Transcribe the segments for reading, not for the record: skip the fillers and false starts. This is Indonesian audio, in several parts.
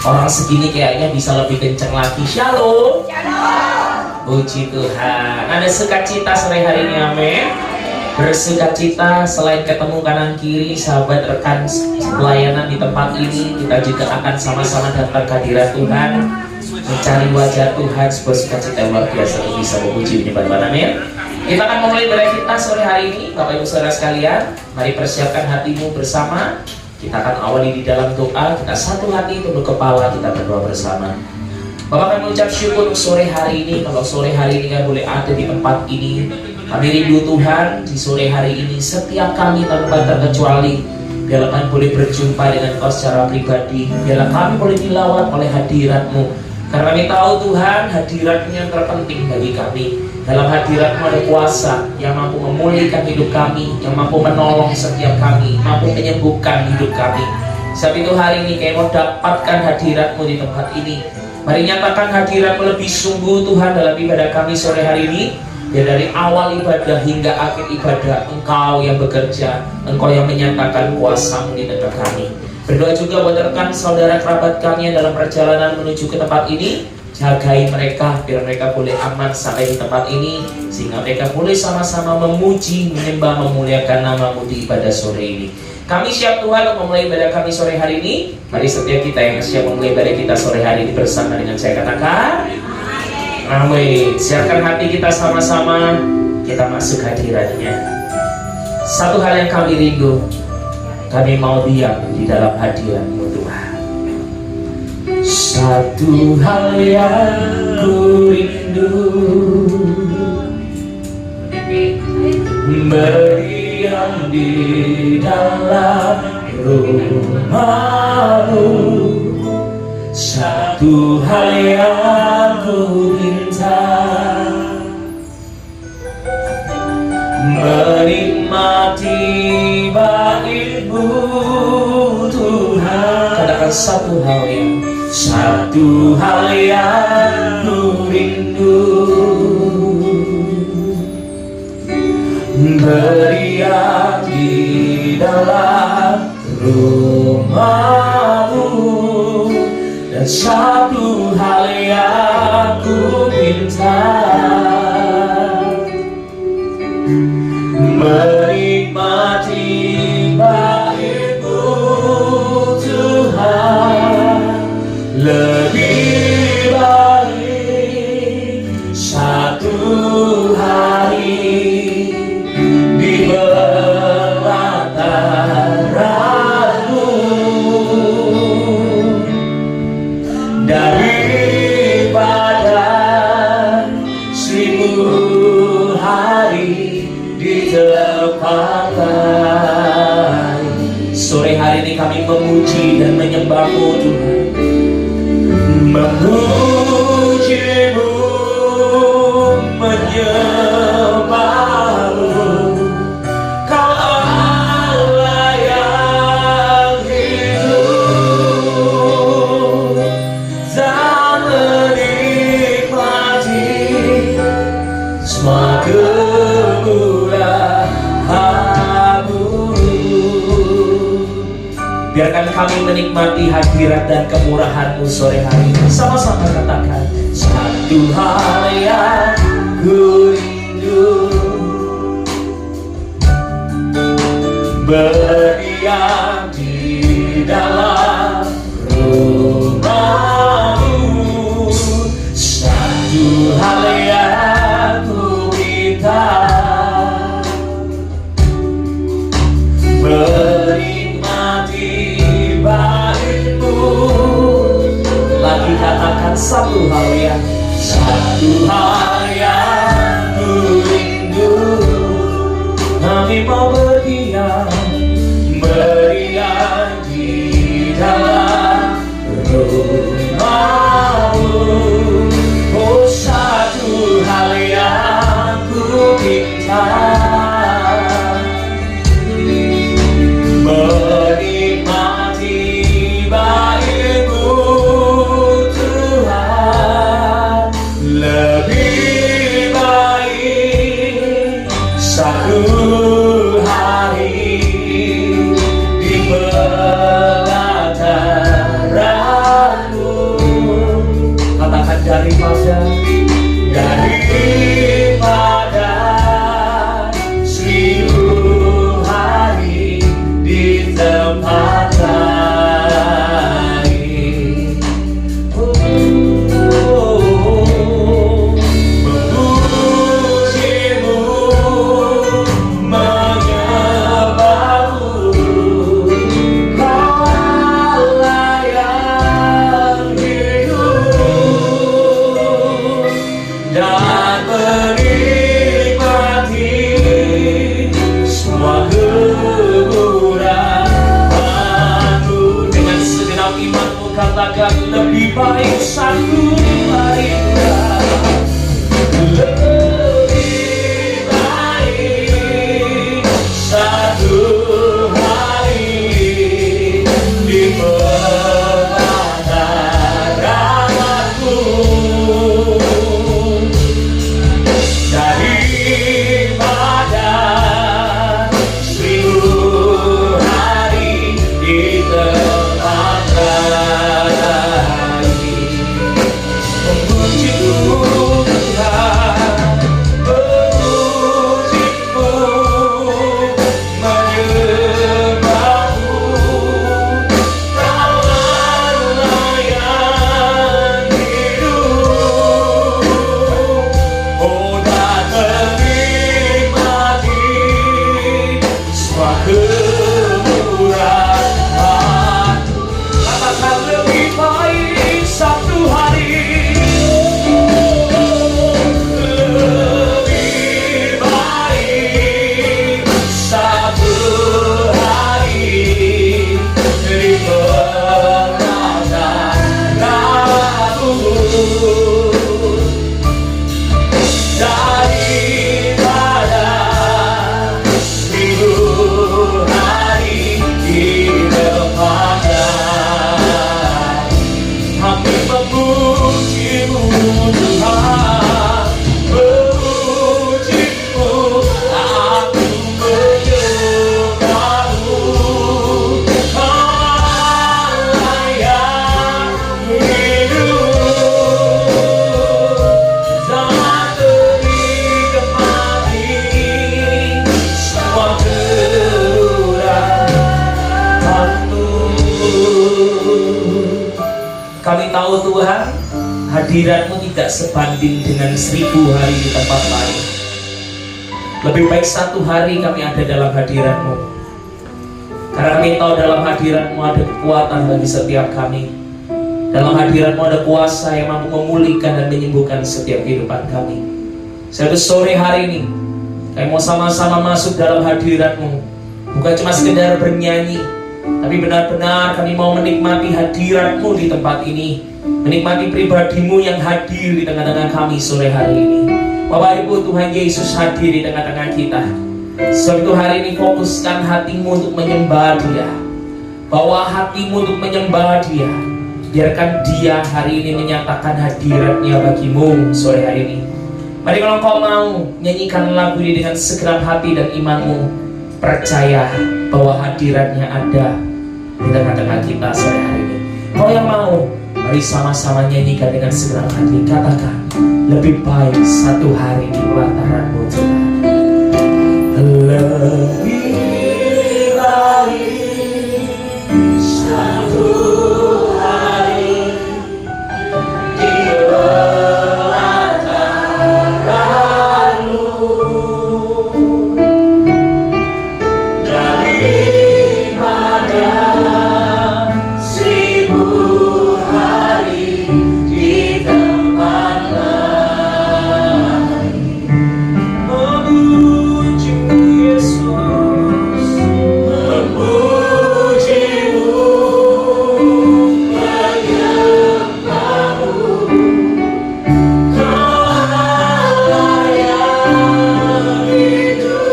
Orang segini kayaknya bisa lebih kenceng lagi. Shalom. Puji Tuhan. Ada sukacita sore hari ini, amin. Bersukacita selain ketemu kanan kiri sahabat rekan pelayanan di tempat ini, kita juga akan sama-sama datang ke hadirat Tuhan, mencari wajah Tuhan. Sebuah sukacita yang luar biasa untuk bisa memuji menyembah Tuhan, amin. Kita akan memulai ibadah kita sore hari ini. Bapak Ibu Saudara sekalian, mari persiapkan hatimu bersama. Kita akan awali di dalam doa. Kita satu hati, tunduk kepala, kita berdoa bersama. Bapak kami mengucap syukur sore hari ini. Kalau sore hari ini kami boleh ada di tempat ini, kami rindu Tuhan di sore hari ini. Setiap kami tanpa terkecuali, biarlah kami boleh berjumpa dengan Kau secara pribadi. Biarlah kami boleh dilawat oleh hadirat-Mu. Karena kami tahu Tuhan, hadirat-Mu yang terpenting bagi kami. Dalam hadirat-Mu ada kuasa yang mampu memulihkan hidup kami, yang mampu menolong setiap kami, mampu menyembuhkan hidup kami. Sebab itu hari ini kami mau dapatkan hadirat-Mu di tempat ini. Mari nyatakan hadirat-Mu lebih sungguh Tuhan dalam ibadah kami sore hari ini. Ya, dari awal ibadah hingga akhir ibadah, Engkau yang bekerja, Engkau yang menyatakan kuasa-Mu di tengah kami. Berdoa juga buat rekan saudara kerabat kami yang dalam perjalanan menuju ke tempat ini. Jagai mereka, biar mereka boleh aman sampai di tempat ini, sehingga mereka boleh sama-sama memuji, menyembah, memuliakan nama-Mu di ibadah sore ini. Kami siap Tuhan untuk memulai ibadah kami sore hari ini. Mari setiap kita yang siap memulai ibadah kita sore hari ini bersama dengan saya katakan amin. Siapkan hati kita sama-sama, kita masuk hadirat-Nya. Satu hal yang kami rindu, kami mau diam di dalam hadirat-Mu Tuhan. Satu hal yang ku rindu, berdiam di dalam rumah-Mu. Satu hal yang ku minta, menikmati bait-Mu Tuhan. Katakan satu hal yang ku rindu, berdiam di dalam rumah-Mu. Dan satu hal yang ku minta, menikmati bait-Mu Tuhan. Lebih baik satu hari di pelataran-Mu daripada 1000 hari di tempat lain. Sore hari ini kami memuji dan menyembah-Mu Tuhan, memuji-Mu, menyembah-Mu. Kau Allah yang hidup dan menikmati semua kemurahan-Mu. Biarkan kami menikmati hadirat dan kemurahan-Mu sore hari ini. Sama-sama katakan, satu hal yang ku rindu, berdiam di dalam rumah-Mu. Satu hal yang ku minta, lagi katakan satu hal yang ku rindu, kami mau berdiam di dalam rumah-Mu. Oh, satu hal yang ku minta, menikmati bait-Mu Tuhan. Lebih baik satu hari di pelataran-Mu katakan lebih baik satu hari Tuhan. Lebih baik satu hari di permata rahmat-Mu daripada 1000 hari di tempat lain. Memuji Tuhan, memuji-Mu, menyembah-Mu, Kau Allah yang hidup. Oh, dan menikmati semua kemurahan. Katakan lebih baik satu hari, lebih baik satu hari di permata rahmat-Mu daripada 1000 hari di tempat lain. Kami memuji-Mu Tuhan, memuji-Mu, aku menyembah-Mu, Allah yang hidup. Dan menikmati semua kemurahan-Mu. Kami tahu Tuhan, hadirat-Mu tidak sebanding dengan 1000 hari di tempat lain. Lebih baik satu hari kami ada dalam hadirat-Mu, karena kami tahu dalam hadirat-Mu ada kekuatan bagi setiap kami. Dalam hadirat-Mu ada kuasa yang mampu memulihkan dan menyembuhkan setiap kehidupan kami. Satu sore hari ini kami mau sama-sama masuk dalam hadirat-Mu, bukan cuma sekedar bernyanyi, tapi benar-benar kami mau menikmati hadirat-Mu di tempat ini, menikmati pribadi-Mu yang hadir di tengah-tengah kami sore hari ini. Bapak Ibu, Tuhan Yesus hadir di tengah-tengah kita. Sebab itu hari ini fokuskan hatimu untuk menyembah Dia, bawa hatimu untuk menyembah Dia. Biarkan Dia hari ini menyatakan hadirat-Nya bagimu sore hari ini. Mari kalau kau mau nyanyikan lagu ini dengan segenap hati dan imanmu, percaya bahwa hadirat-Nya ada di tengah-tengah kita sore hari ini. Kau yang mau, mari sama-sama nyanyikan dengan segenap hati. Katakan, lebih baik satu hari di pelataran-Mu Tuhan. Lebih baik satu hari di pelataran-Mu daripada 1000 hari di tempat lain. Memuji-Mu Yesus, memuji-Mu, menyembah-Mu, Kau Allah yang hidup.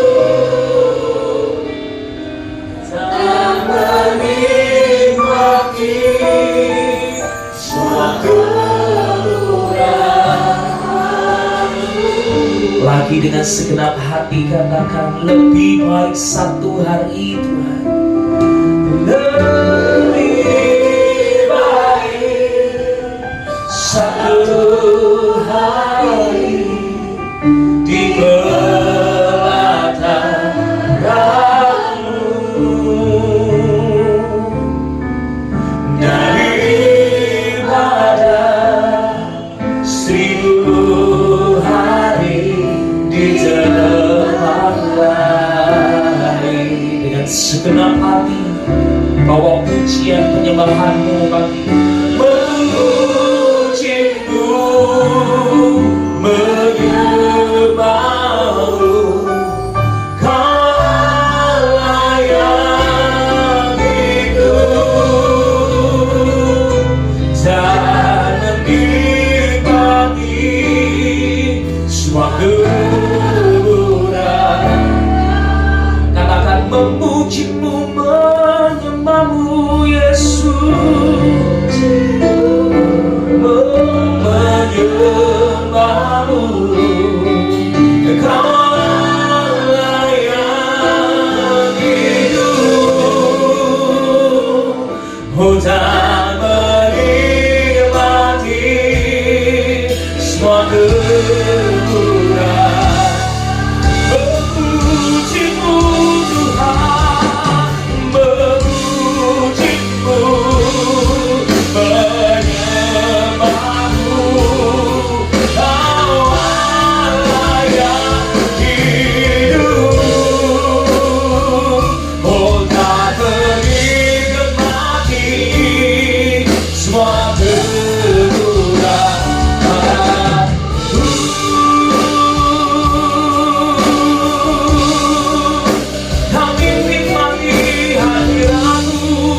Dan menikmati semua kelurahan-Mu. Lagi dengan segenap hati katakan, lebih baik satu hari Tuhan. Lebih baik satu hari di pelataran-Mu daripada 1000 hari di tempat lain. Dengan segenap hati bawa pujian penyembahan-Mu bagi memuji-Mu, menyembah-Mu, Kau Allah yang hidup. dan menikmati semua kekurangan. Memujimu Tuhan, memujimu, menyembahmu, Kau Allah yang hidup. Oh, tak menikmati semua kekurangan. Kami nikmati hadirat-Mu,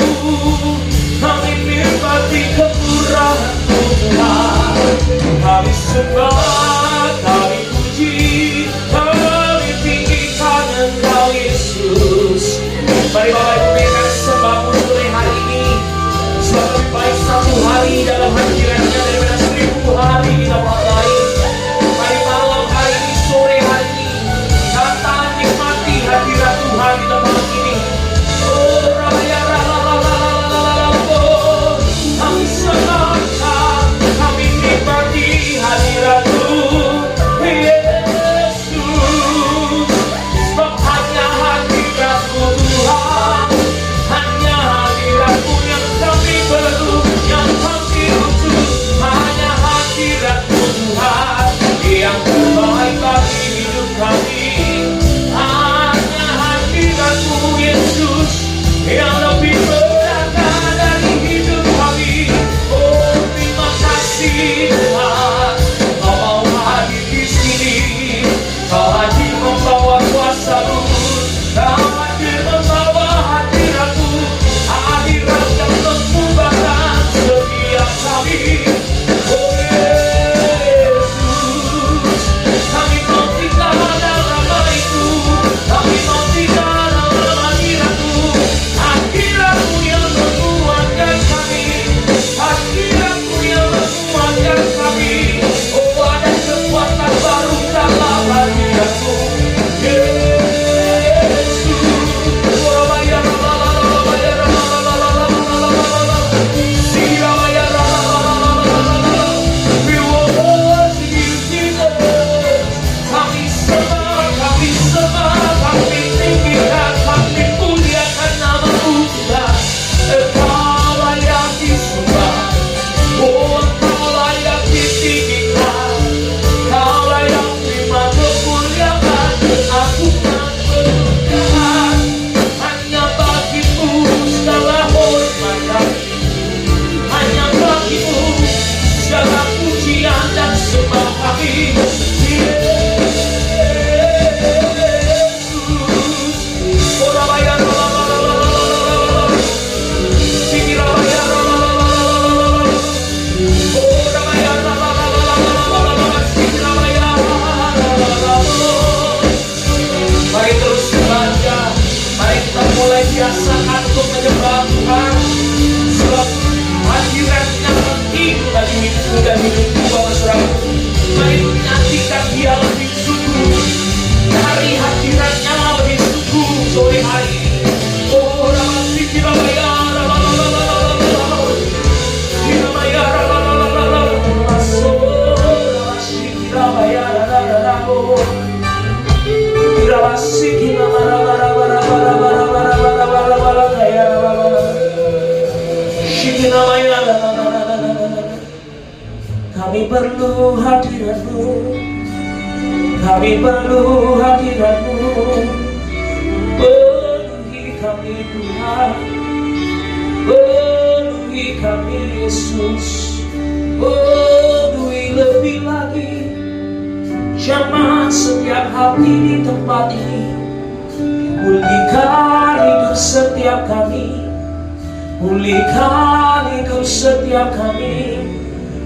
kami nikmati kemurahan-Mu Tuhan. Kami sembah, kami puji, kami tinggikan Engkau Yesus. Mari Bapak Ibu berikan sembahmu sore hari ini. Sebab lebih baik satu hari dalam hadirat-Nya daripada 1000 hari di tempat lain. Mari malam hari ini, sore hari ini, datang nikmati hadirat Tuhan di tempat ini. Oh, Raya kami senangkan, kami nikmati hadirat-Mu Yesus. Sebab hanya hadirat-Mu Tuhan, hanya hadirat-Mu yang kami perlu, yang kami butuh. Hanya hadirat-Mu Tuhan yang terbaik bagi hidup kami. Hanya hadirat-Mu Yesus yang lebih berharga dari hidup kami. Oh, terima kasih Tuhan, Kau mau hadir di sini. Kau hadir membawa kuasa-Mu, Kau hadir membawa hadirat-Mu, hadirat yang mengubahkan setiap kami. Oh Yesus, kami mau tinggal dalam baik-Mu, kami mau tinggal dalam hadirat-Mu, hadirat-Mu yang menguatkan kami, hadirat-Mu yang menguatkan kami. Oh, ada kekuatan baru dalam hadirat-Mu Yesus. We worship you, Jesus. Kami sembah, kami tinggikan, kami muliakan nama-Mu Tuhan. Engkau layak disembah, oh Engkau layak ditinggikan, Kau layak terima kemuliaan, keagungan, keberkahan. Hanya bagi-Mu segala hormat kami, hanya bagi-Mu segala pujian dan sembah kami. Yesus, oh Rabaya, Sini Rabaya, oh Rabaya, Sini Rabaya. Mari terus saja, mari kita mulai biasakan untuk menyembah Tuhan. Sebab hadirat-Nya penting bagi hidupku dan hidupku, Bapak Saudaraku. Mari menantikan Dia lebih sungguh, cari hadirat-Nya lebih sungguh sore hari ini. Oh Rabasi Kirabaya, Kirabaya, Rabasi Kirabaya, Kirabasi Kirabaya, kami perlu hadirat-Mu, kami perlu hadirat-Mu. Penuhi kami Tuhan, penuhi kami Yesus, penuhi lebih lagi. Jamah setiap hati di tempat ini, pulihkan hidup setiap kami, pulihkan hidup setiap kami.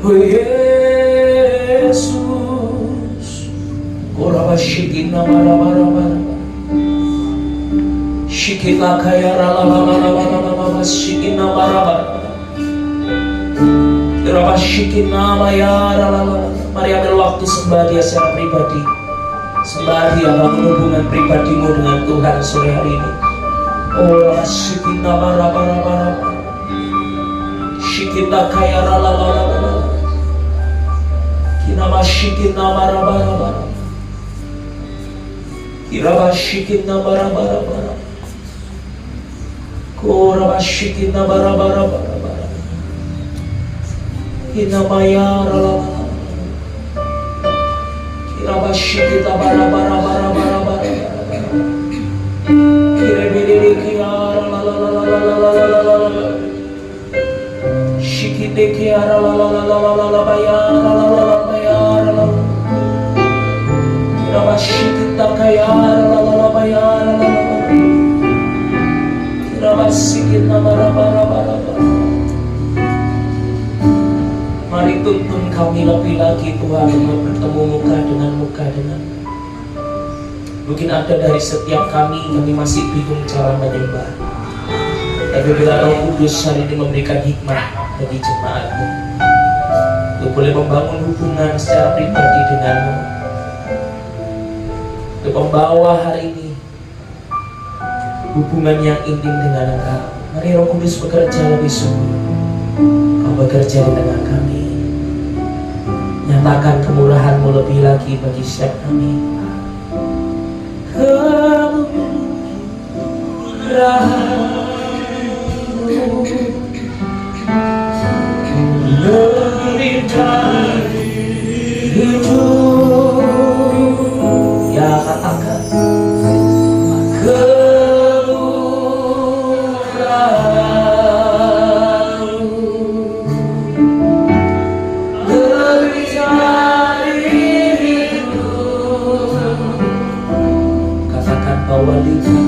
Oh Yesus, Koraba Shikina Maraba, Shikila Kaya Rala Shikina Maraba, Koraba Shikina Maya Rala. Mari ambil waktu sembah Dia secara pribadi, sembah Dia bangun hubungan pribadimu dengan Tuhan sore hari ini. Oh Shikina Maraba, kita kaya rala. Kina masyikin nama raba. Kira masyikin nama raba. Kora masyikin nama raba. Kina maya rala. Kira masyikin nama raba. Kira bidiri kaya rala. Shikite kiara la bayara Kira shikita kayara la bayara Kira sikita bara. Mari tuntun kami lebih lagi Tuhan untuk bertemu muka dengan muka dengan. Mungkin ada dari setiap kami masih bingung cara menyembah. Tapi bila Roh Kudus hari ini memberikan hikmah bagi jemaatmu untuk boleh membangun hubungan secara pribadi denganmu, untuk membawa hari ini hubungan yang intim dengan Engkau. Mari Roh Kudus bekerja lebih sungguh. Kau bekerja di tengah kami. Nyatakan kemurahan-Mu lebih lagi bagi setiap kami. Kemurahan lebih dari hidup. Ya katakan kemurahan lebih dari hidup. Katakan bahwa lidah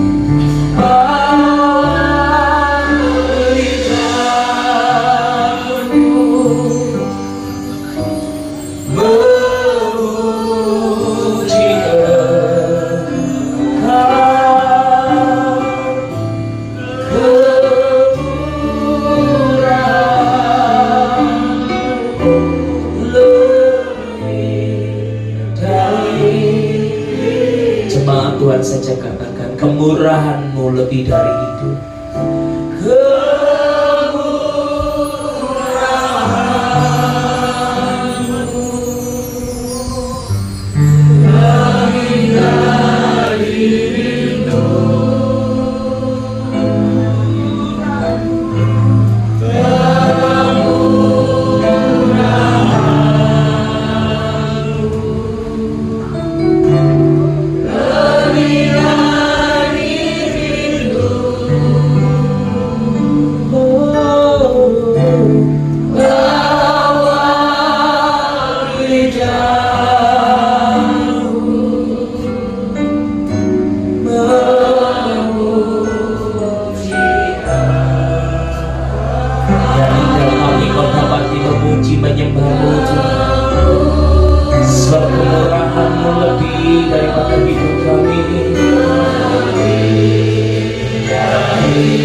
Tuhan saja katakan kemurahan-Mu lebih dari itu. Menyembah-Mu Tuhan, sebab kemurahan-Mu lebih daripada hidup kami.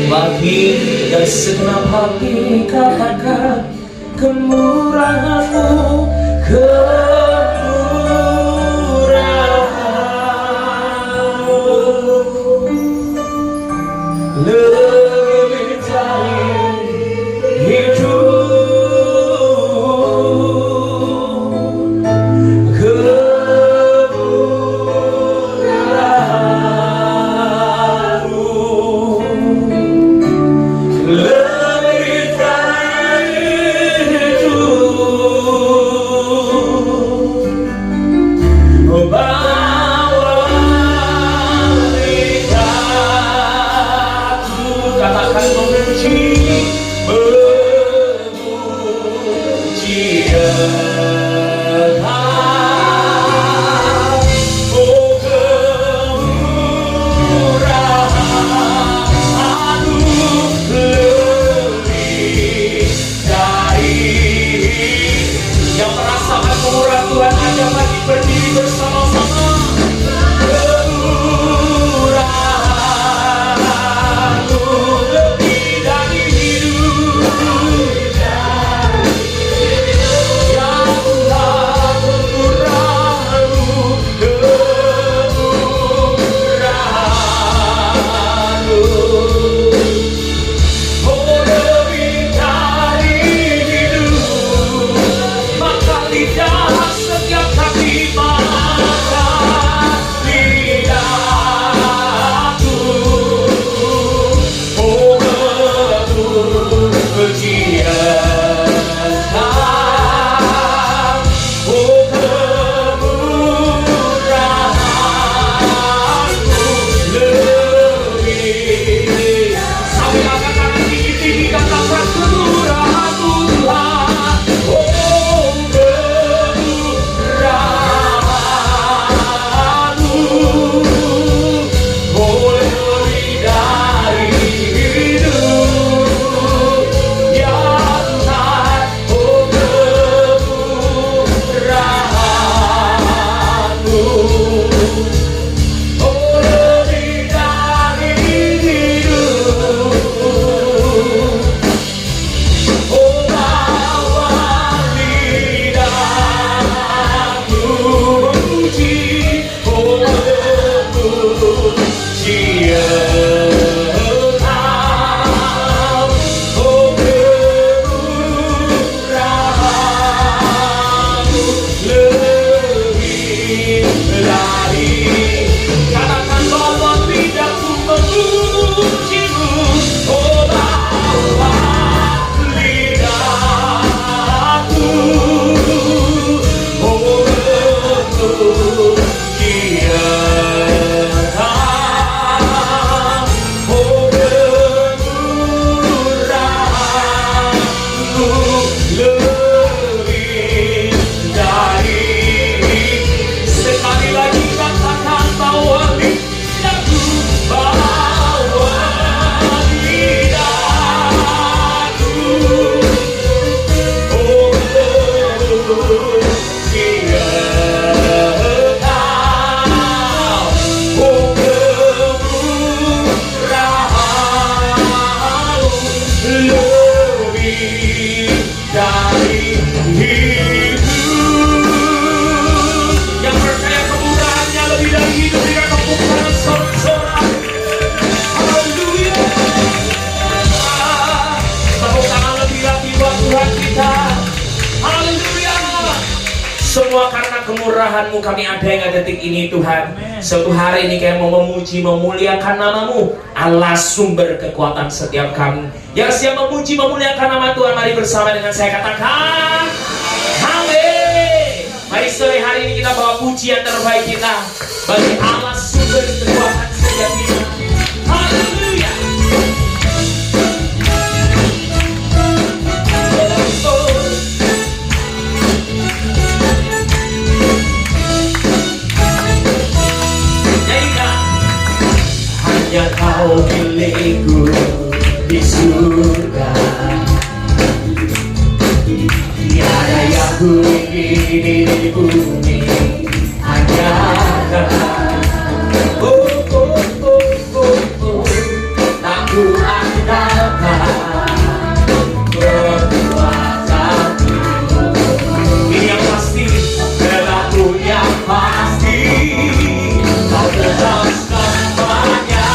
Bagi dan segenap hati katakan kemurahan-Mu, kemurahan-Mu lebih dari hidup. Lebih dari hidup. Semua karena kemurahan-Mu kami ada yang detik ini Tuhan. Suatu hari ini kami mau memuji, memuliakan nama-Mu, Allah sumber kekuatan setiap kami. Yang siap memuji, memuliakan nama Tuhan, mari bersama dengan saya katakan amin. Mari sore hari ini kita bawa pujian terbaik kita bagi Allah sumber kekuatan setiap kita. Haleluya. Hanya Kau milikku di surga, tiada yang ku ingini di bumi, hanya Kau. Tak ku andalkan kekuatanku. Ini yang pasti, relaku yang pasti, Kau tetap selamanya.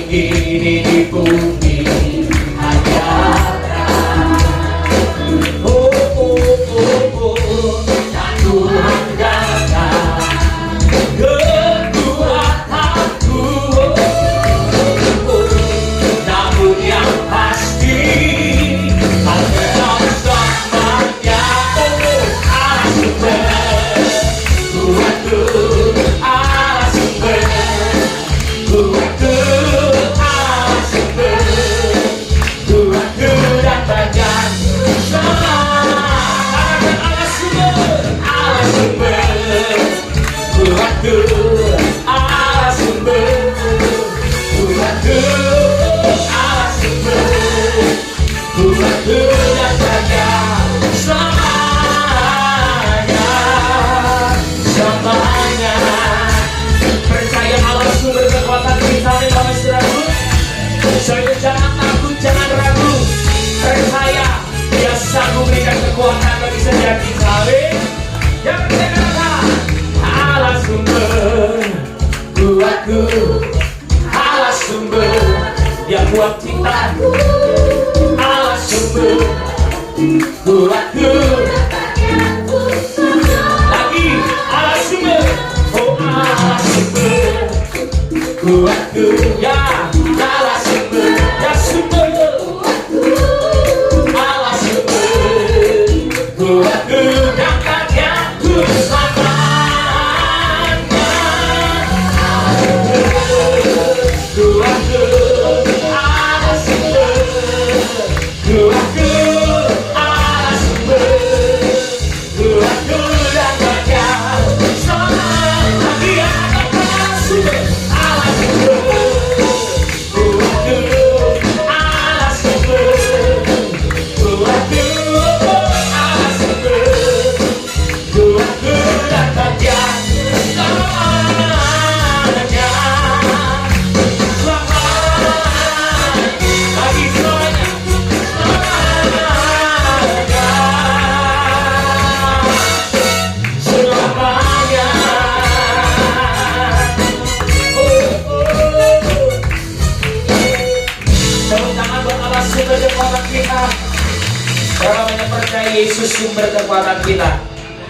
Ini di bumi hanya tak ku andalkan kekuatanku, namun yang pasti Kau tetap selamanya. Allah sumber kuatku, Allah sumber kuatku. kuatku ya Allah sumber ya sumber Allah sumber kuatku dapat yang ku selamatkan kuatku Allah sumber kuatku Allah sumber kuatku dapat yang selamatkan dia dapat sumber Allah sumber kuatku Allah sumber kuatku Allah sumber kuatku dapat yang bagi semuanya selamanya. Tepuk tangan buat Allah sumber kekuatan kita. Berapa banyak percaya Yesus sumber kekuatan kita.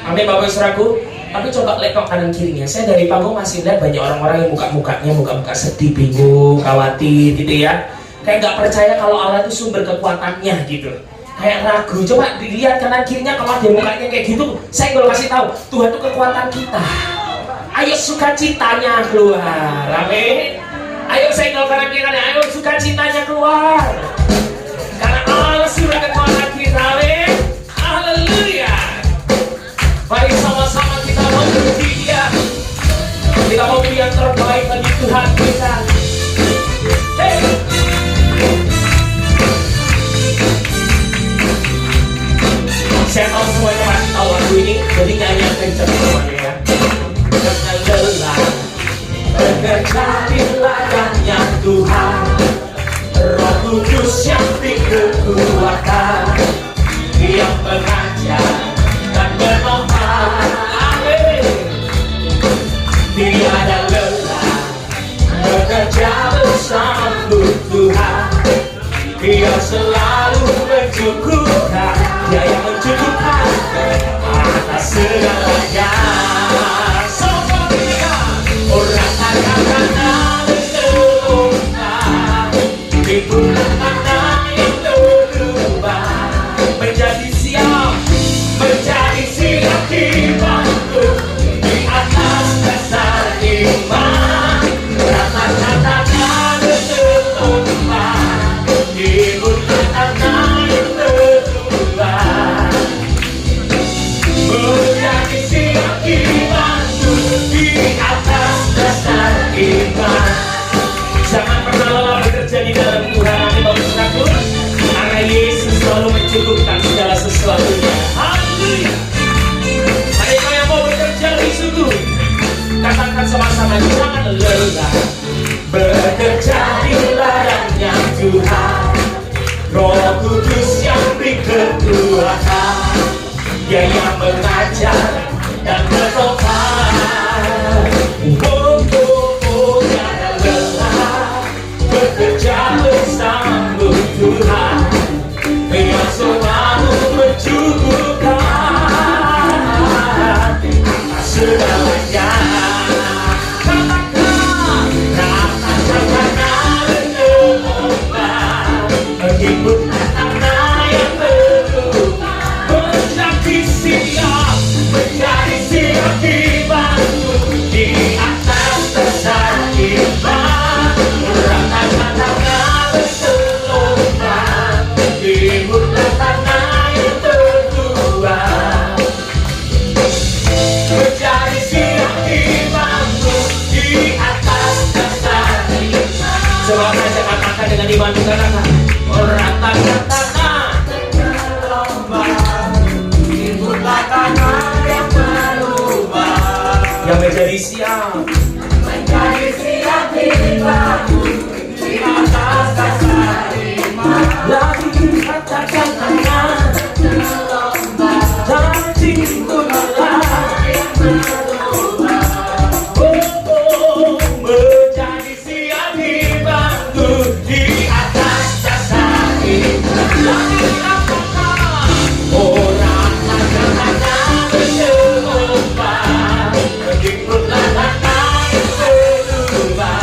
Amin Bapak Ibu Saudaraku. Tapi coba lekok kanan kirinya. Saya dari panggung masih lihat banyak orang-orang yang muka-muka sedih, bingung, khawatir gitu ya. Kayak nggak percaya kalau Allah itu sumber kekuatannya gitu. Kayak ragu. Coba dilihat kanan kirinya, kalau ada mukanya kayak gitu, saya kalau kasih tahu Tuhan itu kekuatan kita. Ayo sukacitanya keluar. Amin. Ayo senggol kanan kirinya. Ayo sukacitanya keluar. Karena Allah sumber kekuatan kita. Amin. Haleluya. Mari sama-sama kita mau puji Dia. Kita mau beri yang terbaik bagi Tuhan kita. Hey. Saya tahu semuanya pasti tahu lagu ini, jadi nyanyi yang kencang semuanya ya. Karena lelah bekerja di ladangnya Tuhan, Roh Kudus yang beri kekuatan, yang mengajar dan menopang. Amin. Tiada lelah bekerja bersama Tuhan, Dia selalu mencukupkan, Dia yang mencukupkan atas segalanya. Sama kita orang kata-kata berubah, di bulan mana yang berubah menjadi siap dibantu di atas dasar iman. Kata-kata berubah di bulan mana yang berubah menjadi siap dibantu di atas dasar iman. Jangan pernah lelah bekerja di dalam Tuhan. Amin Bapak Saudaraku. Karena Yesus selalu mencukupkan segala sesuatunya. Haleluya. Mereka yang mau bekerja lebih sungguh, katakan sama-sama, jangan lelah bekerja di ladangnya Tuhan. Roh Kudus yang beri kekuatan, Dia yang mengajar dan menopang. Jangan lelah bekerja bersama Tuhan, Dia selalu mencukupkan segalanya. Katakan, kata-kata berubah, mengikut kata yang berubah, menjadi siap dibantu di atas dasar iman. Kata-kata berubah, mengikut kata yang berubah, menjadi siap dibantu di atas dasar iman. Coba saja katakan dengan dibantu, katakan rata-rata yang berubah, yang menjadi siap dibantu di atas dasar iman. Lagi katakan tangan janji Tuhanlah yang berubah, menjadi siap dibantu di atas dasar iman. Lagi katakan orang kata-kata berubah, mengikutlah kata yang berubah,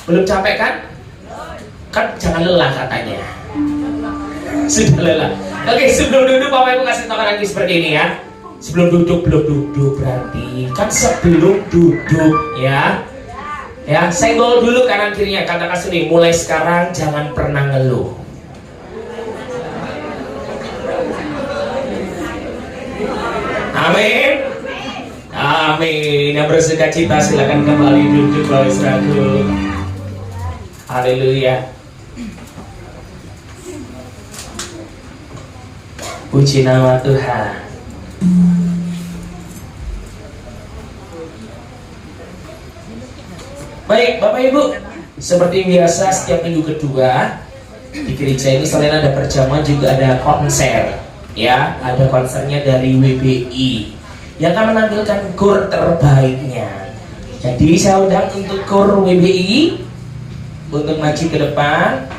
Belum capek kan? Kan jangan lelah katanya. Sudah lelah. Oke, sebelum duduk Bapak Ibu kasih tahu lagi seperti ini ya. Sebelum duduk, belum duduk berarti kan sebelum duduk ya. Ya, senggol dulu kanan kirinya, katakan sendiri, mulai sekarang jangan pernah ngeluh. Amin. Amin. Yang bersuka cita silakan kembali duduk Bapak Saudaraku. Haleluya. Puji nama Tuhan. Baik Bapak Ibu, seperti biasa setiap minggu kedua di gereja ini selain ada perjamuan juga ada konser. Ya, ada konsernya dari WBI yang akan menampilkan kur terbaiknya. Jadi saya undang untuk kur WBI untuk maju ke depan.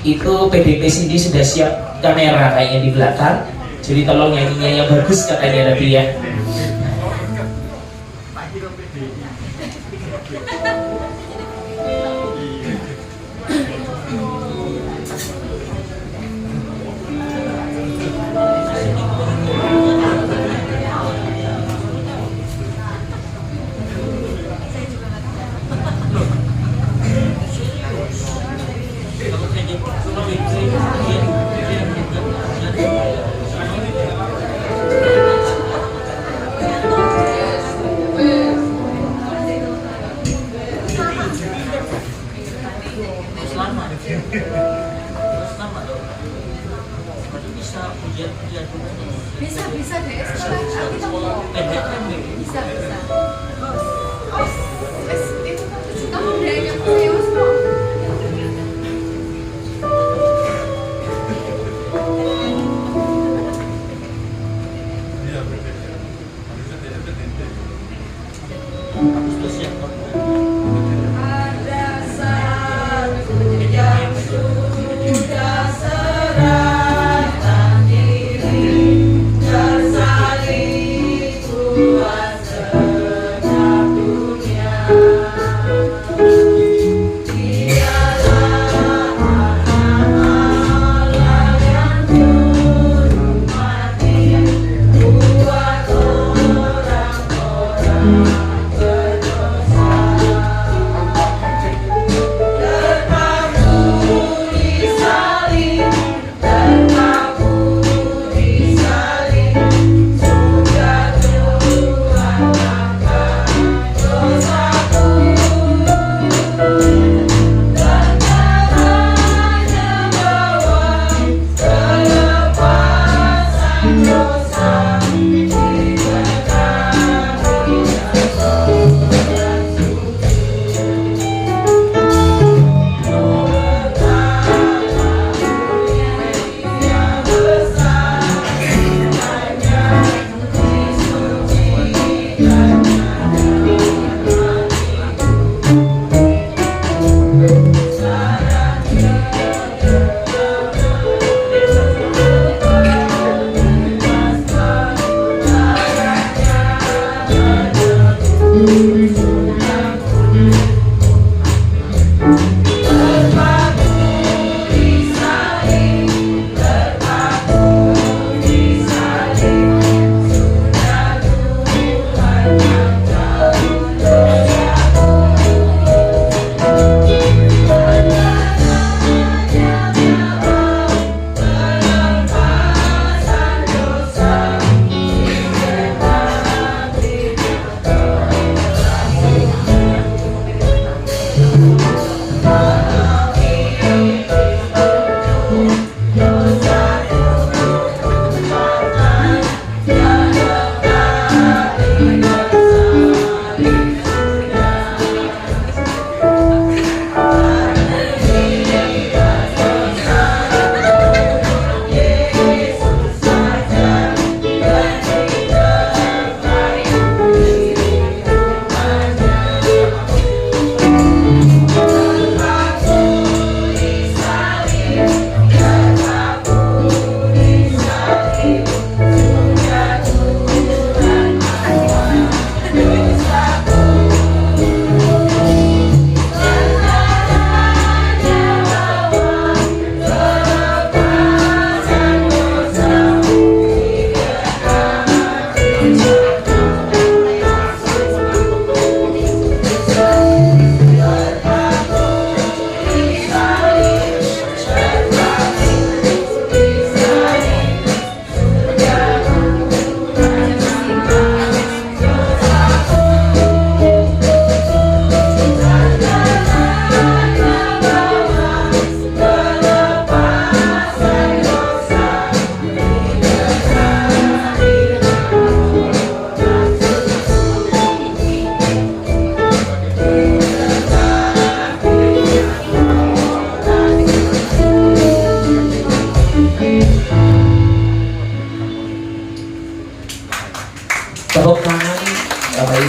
Itu PDP Cindy sudah siap kamera kayaknya di belakang. Jadi tolong nyanyinya yang bagus katanya tadi ya. Bisa deh, bisa. Itu kamu udah yang serius kok.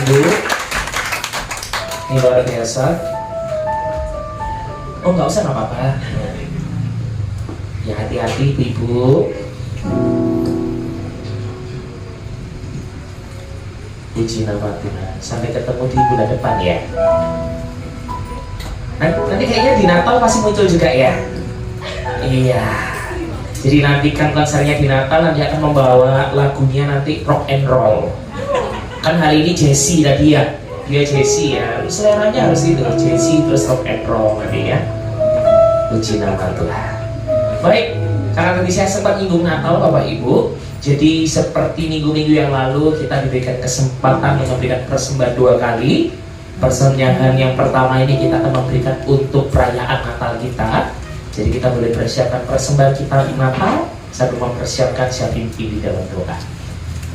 Ibu. Ini luar biasa. Oh nggak usah, nggak apa-apa. Ya hati-hati Ibu. Puji nama Tuhan. Sampai ketemu di bulan depan ya. Nanti kayaknya di Natal pasti muncul juga ya. Iya. Jadi nantikan konsernya di Natal, nanti akan membawa lagunya nanti rock and roll. Kan hari ini Jessie tadi ya. Dia Jessie ya. Seleranya harus itu Jessie terus rock and roll nanti ya. Puji nama Tuhan. Baik, karena tadi saya sempat nyinggung Natal Bapak Ibu. Jadi seperti minggu-minggu yang lalu kita diberikan kesempatan untuk memberikan persembahan 2 kali. Persembahan yang pertama ini kita akan memberikan untuk perayaan Natal kita. Jadi kita boleh persiapkan persembahan kita di Natal sambil mempersiapkan siap mimpi di dalam doa.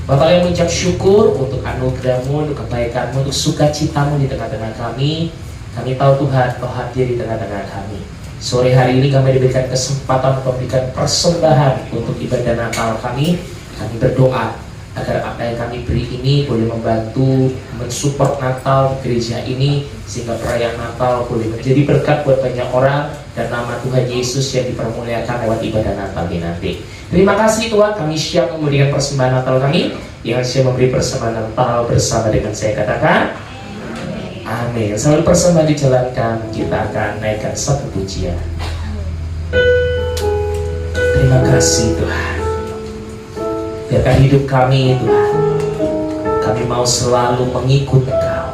Bapak yang mengucap syukur untuk anugerah-Mu, untuk kebaikan-Mu, untuk sukacitamu di tengah-tengah kami. Kami tahu Tuhan Kau hadir di tengah-tengah kami. Sore hari ini kami diberikan kesempatan untuk memberikan persembahan untuk ibadah Natal kami. Kami berdoa agar apa yang kami beri ini boleh membantu mensupport Natal gereja ini, sehingga perayaan Natal boleh menjadi berkat buat banyak orang dan nama Tuhan Yesus yang dipermuliakan lewat ibadah Natal ini nanti. Terima kasih Tuhan, kami siap memberikan persembahan Natal kami. Yang siap memberi persembahan Natal bersama dengan saya katakan amin. Sambil persembahan dijalankan, kita akan naikkan satu pujian. Terima kasih Tuhan. Biarkan hidup kami Tuhan, kami mau selalu mengikut Engkau.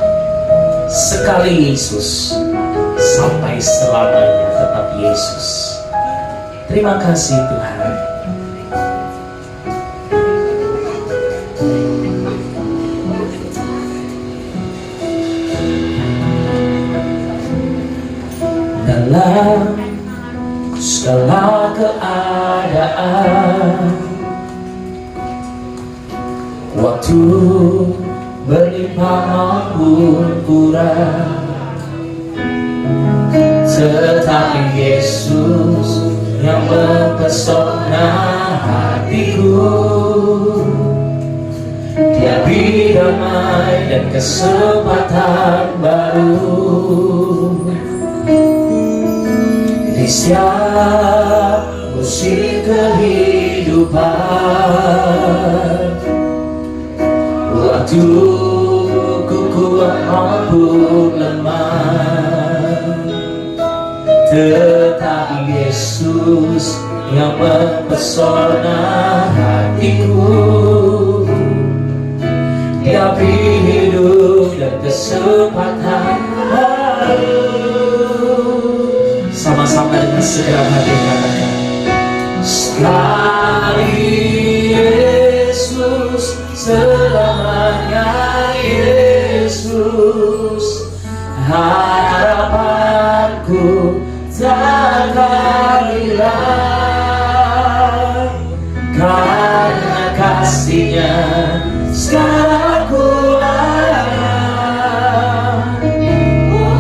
Sekali Yesus, sampai selamanya tetap Yesus. Terima kasih Tuhan. Dalam segala keadaan, waktu berlimpah maupun kurang, tetapi Yesus yang mempesona hatiku. Dia beri damai dan kesempatan baru di setiap musim kehidupan. Waktu ku kuat maupun lemah, tetapi Yesus yang mempesona hatiku. Dia beri hidup dan kesempatan baru. Sama-sama dengan segenap hati katakan, sekali Yesus, selamanya Yesus. Harapanku takkan hilang, karena kasih-Nya sekarang kuat.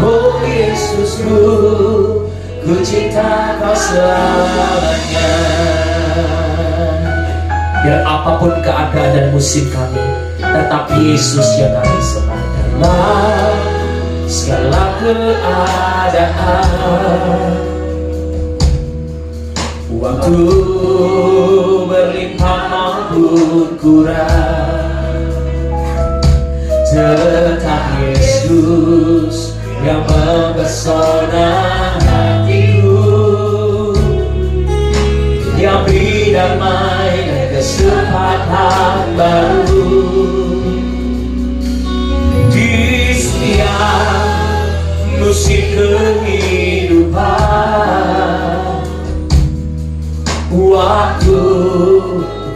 Oh Yesusku, ku cinta Kau selamanya. Biar apapun keadaan dan musim kami, tetap Yesus yang kami sembah. Dalam segala keadaan, waktu berlimpah maupun kurang, tetap Yesus yang mempesona hatiku. Dia beri damai dan kesempatan baru di setiap musim kehidupan. Waktu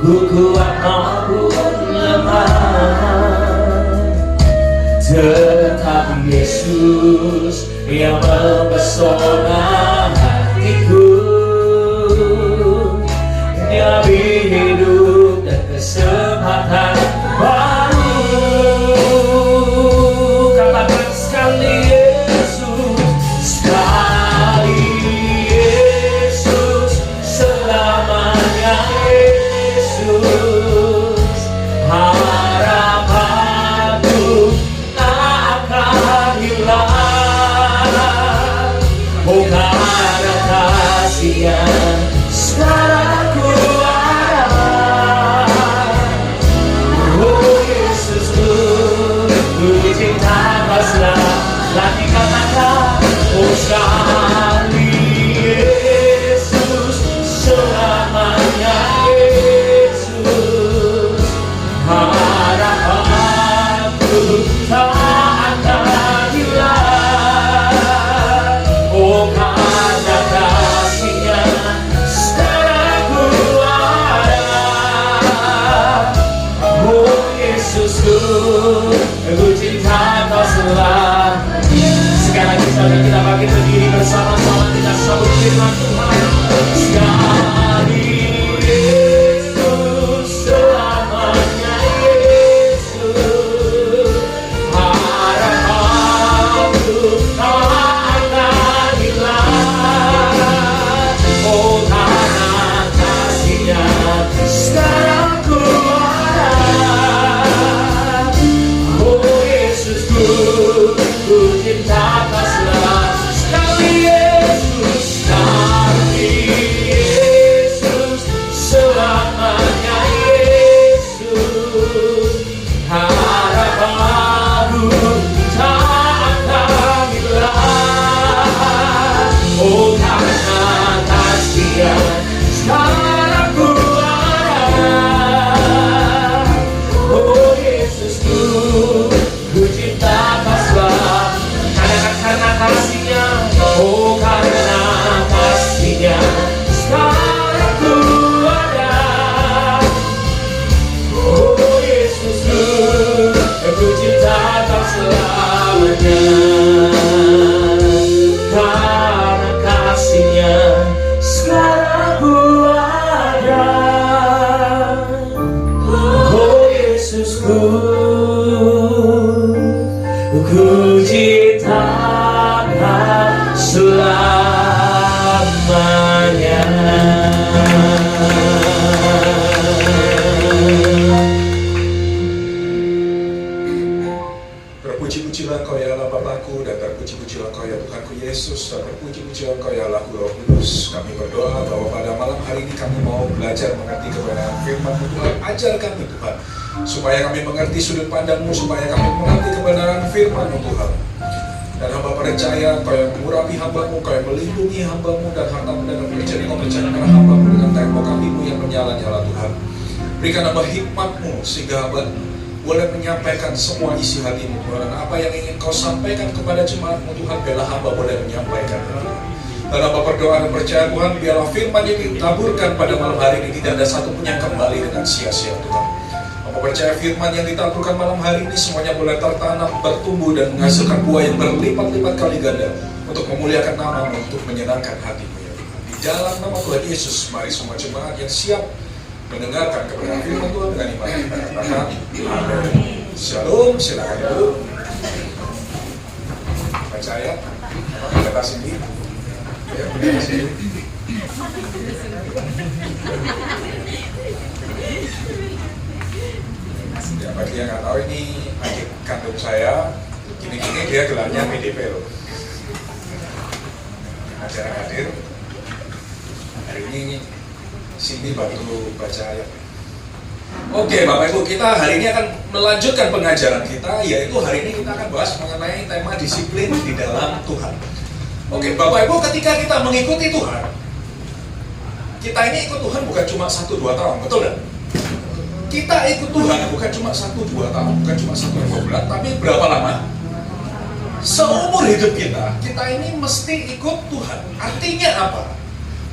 ku kuat maupun lemah, tetap Yesus yang mempesona hatiku. Dia beri hidup dan kesempatan baru. Katakan sekali Yesus, sekali Yesus, selamanya Yesus. Harapanku selamanya Yesus. Harapanku tak akan hilang. Oh karena kasih-Nya sekarang ku ada. Oh Yesusku, Ku cinta Kau selamanya. Sekali lagi saudara, kita bangkit berdiri bersama-sama, kita sambut firman Tuhan. Sekali Yesus, selamanya Yesus. Harapanku tak akan hilang. Oh karena kasih-Nya sekarang ku ada. Oh Yesusku, Ku cinta Kau selamanya. Sekali Yesus, sekali Yesus, selamanya Yesus. Harapanku tak akan hilang. Oh karena kasih-Nya sekarang ku ada. Oh Yesusku, Ku cinta Kau selamanya. Karena kasih-Nya, oh karena kasih-Nya sekarang ku ada. Oh Yesusku, Ku cinta Kau selamanya. Karena kasih-Nya sekarang ku ada. Oh Yesusku, Ku cinta Kau selamanya. Terpuji-pujilah Engkau ya Allah Bapakku, dan terpuji-pujilah Engkau ya Tuhanku Yesus, dan terpuji-pujilah Engkau ya Allah Roh Kudus. Kami berdoa bahwa pada malam hari ini kami mau belajar mengerti kebenaran firman-Mu Tuhan. Ajar kami Tuhan, supaya kami mengerti sudut pandang-Mu, supaya kami mengerti kebenaran firman-Mu Tuhan. Dan hamba percaya Engkau yang mengurapi hamba-Mu, Engkau yang melindungi hamba-Mu dan harta-Mu, dan menjadi mempercayakan hamba-Mu dengan tembok api-Mu yang menyala-nyala Tuhan. Berikan hamba hikmat-Mu sehingga hamba boleh menyampaikan semua isi hati-Mu Tuhan. Dan apa yang ingin Kau sampaikan kepada jemaat-Mu Tuhan, biarlah hamba boleh menyampaikan. Dan hamba berdoa dan percaya Tuhan, biarlah firman yang ditaburkan pada malam hari ini tidak ada satupun yang kembali dengan sia-sia Tuhan. Hamba percaya firman yang ditaburkan malam hari ini semuanya boleh tertanam, bertumbuh dan menghasilkan buah yang berlipat-lipat kali ganda untuk memuliakan nama-Mu, untuk menyenangkan hati-Mu ya Tuhan. Di dalam nama Tuhan Yesus, mari semua jemaat yang siap mendengarkan kebenaran firman Tuhan dengan iman kita katakan amin. Shalom, silakan Ibu. Percaya? Kata sini. Ya, kata sini. Ya, bagi yang nggak tahu, ini adik kandung saya. Gini-gini dia gelarnya PDP loh. Acara hadir. Hari ini sini bantu baca ayat. Oke Bapak Ibu, kita hari ini akan melanjutkan pengajaran kita, yaitu hari ini kita akan bahas mengenai tema disiplin di dalam Tuhan. Oke Bapak Ibu, ketika kita mengikuti Tuhan, kita ini ikut Tuhan bukan cuma 1-2 tahun, betul kan? Kita ikut Tuhan bukan cuma 1-2 tahun, bukan cuma 1-2 bulan, tapi berapa lama? Seumur hidup kita ini mesti ikut Tuhan. Artinya apa?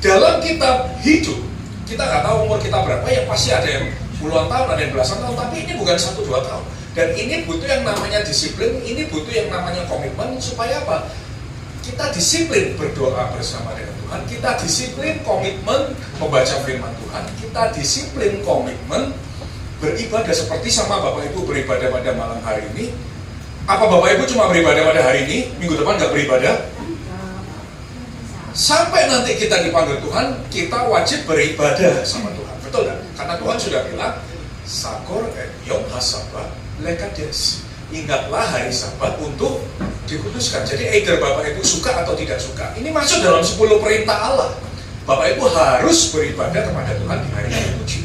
Dalam kita hidup, kita nggak tahu umur kita berapa, ya pasti ada yang puluhan tahun, ada yang belasan tahun, tapi ini bukan 1-2 tahun. Dan ini butuh yang namanya disiplin, ini butuh yang namanya komitmen, supaya apa? Kita disiplin berdoa bersama dengan Tuhan, kita disiplin komitmen membaca firman Tuhan, kita disiplin komitmen beribadah seperti sama Bapak Ibu beribadah pada malam hari ini. Apa Bapak Ibu cuma beribadah pada hari ini, minggu depan nggak beribadah? Sampai nanti kita dipanggil Tuhan, kita wajib beribadah sama Tuhan, betul kan? Karena Tuhan sudah bilang, Sakor yom hasabat lekades. Ingatlah hari Sabat untuk dikuduskan. Jadi either Bapak Ibu suka atau tidak suka, ini masuk dalam 10 perintah Allah. Bapak Ibu harus beribadah kepada Tuhan di hari yang suci.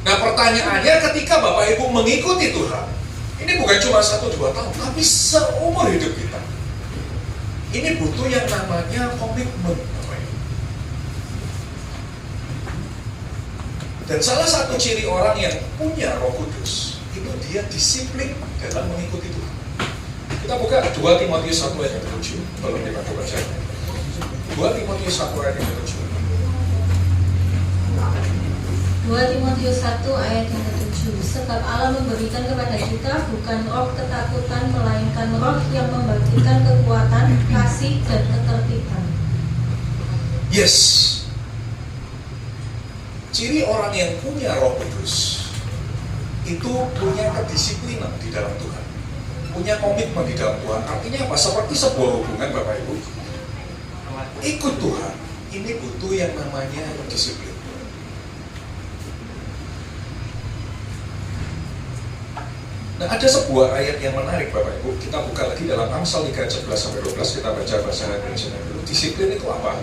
Nah pertanyaannya, ketika Bapak Ibu mengikuti Tuhan, ini bukan cuma 1-2 tahun, tapi seumur hidup kita. Ini butuh yang namanya komitmen, Bapak Ibu. Dan salah satu ciri orang yang punya Roh Kudus itu dia disiplin dalam mengikuti Tuhan. Kita buka 2 Timotius 1 ayat yang ke-7. Belum dibantu baca. 2 Timotius 1 ayat yang ke-7. 2 Timotius 1 ayat yang ke-7. Sebab Allah memberikan kepada kita bukan roh ketakutan, melainkan roh yang membangkitkan kekuatan, kasih, dan ketertiban. Yes. Ciri orang yang punya Roh Kudus itu punya kedisiplinan di dalam Tuhan, punya komitmen di dalam Tuhan. Artinya apa? Seperti sebuah hubungan Bapak Ibu, ikut Tuhan ini butuh yang namanya disiplin. Nah, ada sebuah ayat yang menarik Bapak Ibu. Kita buka lagi dalam Amsal 3 ayat 11-12. Kita baca bahasa Indonesia dulu. Disiplin itu apa?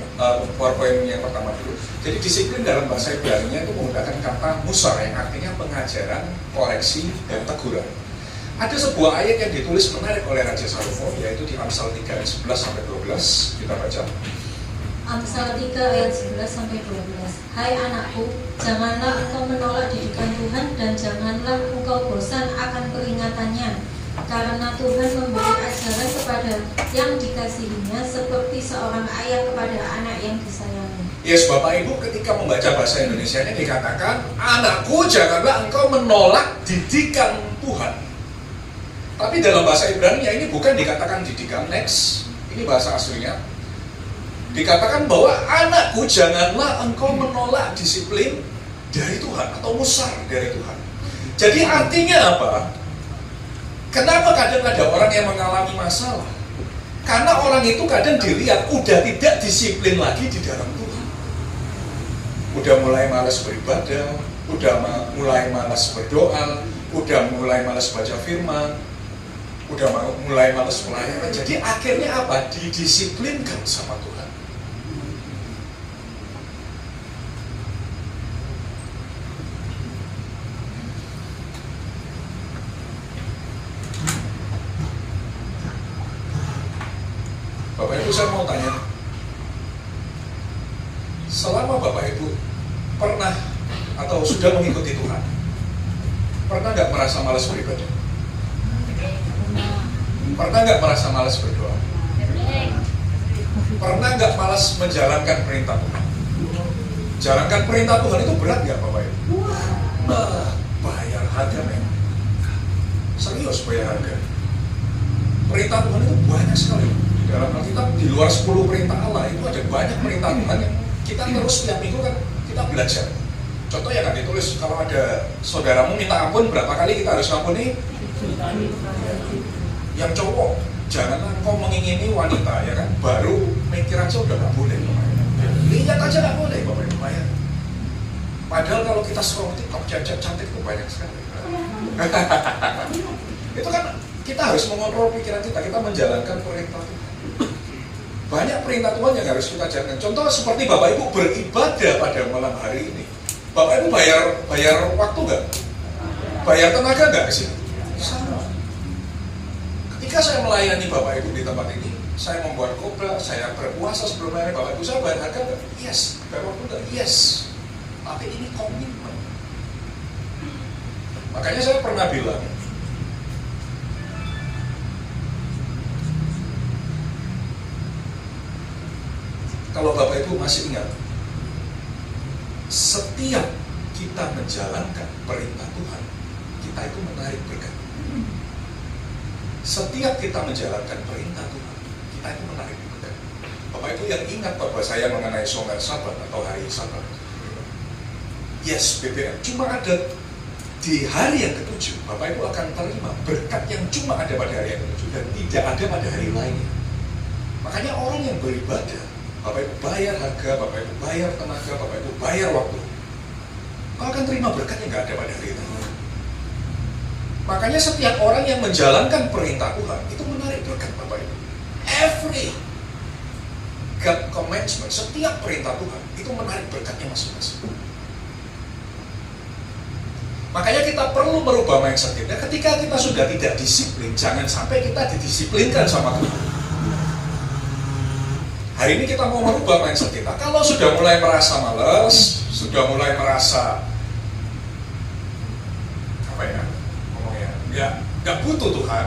PowerPoint yang pertama dulu. Jadi disiplin dalam bahasa Ibrani itu menggunakan kata musar yang artinya pengajaran, koreksi, dan teguran. Ada sebuah ayat yang ditulis menarik oleh Raja Salomo, yaitu di Amsal 3 ayat 11-12. Kita baca. Amsal 3 ayat 11-12. Hai anakku, janganlah engkau menolak didikan Tuhan dan janganlah engkau bosan akan peringatannya. Karena Tuhan memberi ajaran kepada yang dikasihinya seperti seorang ayah kepada anak yang disayangi. Yes, Bapak Ibu ketika membaca bahasa Indonesia ini dikatakan, anakku janganlah engkau menolak didikan Tuhan. Tapi dalam bahasa Ibrani ini bukan dikatakan didikan, next. Ini bahasa aslinya. Dikatakan bahwa anakku janganlah engkau menolak disiplin dari Tuhan atau musar dari Tuhan. Jadi artinya apa? Kenapa kadang ada orang yang mengalami masalah? Karena orang itu kadang dilihat udah tidak disiplin lagi di dalam Tuhan. Udah mulai malas beribadah, udah mulai malas berdoa, udah mulai malas baca firman, udah mulai malas pelayanan. Jadi akhirnya apa? Didisiplinkan sama Tuhan. Bapak Ibu, saya mau tanya, selama Bapak Ibu pernah atau sudah mengikuti Tuhan, pernah nggak merasa malas beribadah? Pernah nggak merasa malas berdoa? Pernah nggak malas menjalankan perintah Tuhan? Jalankan perintah Tuhan itu berat nggak Bapak Ibu? Nah, bayar harga memang. Serius bayar harga. Perintah Tuhan itu banyak sekali. Dalam Alkitab di luar 10 perintah Allah itu ada banyak perintah Tuhan yang kita terus setiap minggu kan kita belajar. Contoh yang kan ditulis, kalau ada saudaramu minta ampun berapa kali kita harus ngampuni? Yang cowok, janganlah kau mengingini wanita ya kan, baru mikir aja udah gak boleh. Lihat aja gak boleh Bapak Ibu ya. Padahal kalau kita scroll TikTok cantik itu banyak sekali. Itu kan kita harus mengontrol pikiran kita menjalankan perintah Tuhan. Banyak perintah Tuhan yang harus kita jalankan. Contoh seperti Bapak Ibu beribadah pada malam hari ini. Bapak Ibu bayar waktu nggak? Bayar tenaga nggak ke sini? Sama. Ketika saya melayani Bapak Ibu di tempat ini, saya membuat khotbah, saya berpuasa sebelum melayani Bapak Ibu, saya bayar harga nggak? Yes. Bayar waktu nggak? Yes. Tapi ini komitmen. Makanya saya pernah bilang, kalau Bapak Ibu masih ingat, setiap kita menjalankan perintah Tuhan, kita itu menarik berkat. Setiap kita menjalankan perintah Tuhan, kita itu menarik berkat. Bapak Ibu yang ingat bahwa saya mengenai Shomer Sabat atau hari Sabat. Yes, BBM. Cuma ada di hari yang ke-7, Bapak Ibu akan terima berkat yang cuma ada pada hari yang ke-7 dan tidak ada pada hari lainnya. Makanya orang yang beribadah, Bapak Ibu bayar harga, Bapak Ibu bayar tenaga, Bapak Ibu bayar waktu, kau akan terima berkat yang gak ada pada hari itu. Makanya setiap orang yang menjalankan perintah Tuhan itu menarik berkat Bapak Ibu. Every God commandment, setiap perintah Tuhan itu menarik berkatnya masing-masing. Makanya kita perlu merubah mindset kita. Ketika kita sudah tidak disiplin, jangan sampai kita didisiplinkan sama Tuhan. Hari ini kita mau merubah mindset kita. Kalau sudah mulai merasa malas, sudah mulai merasa ya nggak butuh Tuhan,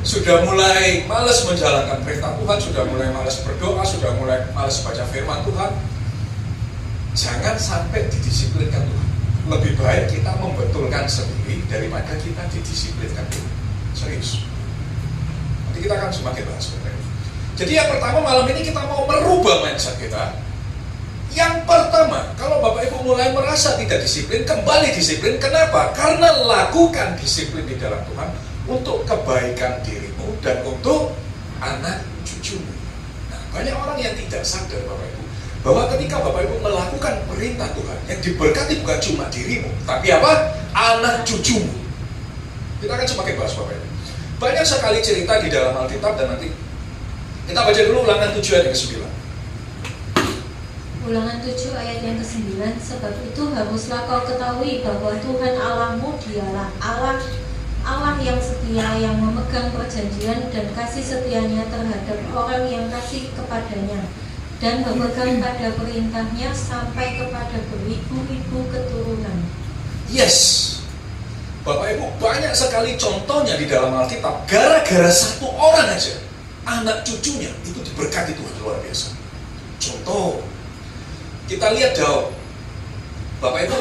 sudah mulai malas menjalankan perintah Tuhan, sudah mulai malas berdoa, sudah mulai malas baca firman Tuhan, jangan sampai didisiplinkan Tuhan. Lebih baik kita membetulkan sendiri daripada kita didisiplinkan Tuhan. Serius. Nanti kita akan semakin bahas. Jadi yang pertama malam ini kita mau merubah mindset kita. Yang pertama, kalau Bapak Ibu mulai merasa tidak disiplin, kembali disiplin. Kenapa? Karena lakukan disiplin di dalam Tuhan untuk kebaikan dirimu dan untuk anak cucumu. Nah, banyak orang yang tidak sadar Bapak Ibu, bahwa ketika Bapak Ibu melakukan perintah Tuhan, yang diberkati bukan cuma dirimu, tapi apa? Anak cucumu. Kita akan semakin bahas Bapak Ibu. Banyak sekali cerita di dalam Alkitab, dan nanti kita baca dulu Ulangan 7 ayat yang ke-9. Ulangan 7 ayat yang ke-9. Sebab itu haruslah kau ketahui bahwa Tuhan Allahmu dialah Allah yang setia, yang memegang perjanjian dan kasih setianya terhadap orang yang kasih kepadanya, dan memegang pada perintahnya sampai kepada beribu-ribu keturunan. Yes, Bapak Ibu, banyak sekali contohnya di dalam Alkitab. Gara-gara satu orang aja, anak cucunya itu diberkati Tuhan luar biasa. Contoh, kita lihat Daud. Bapak Ibu,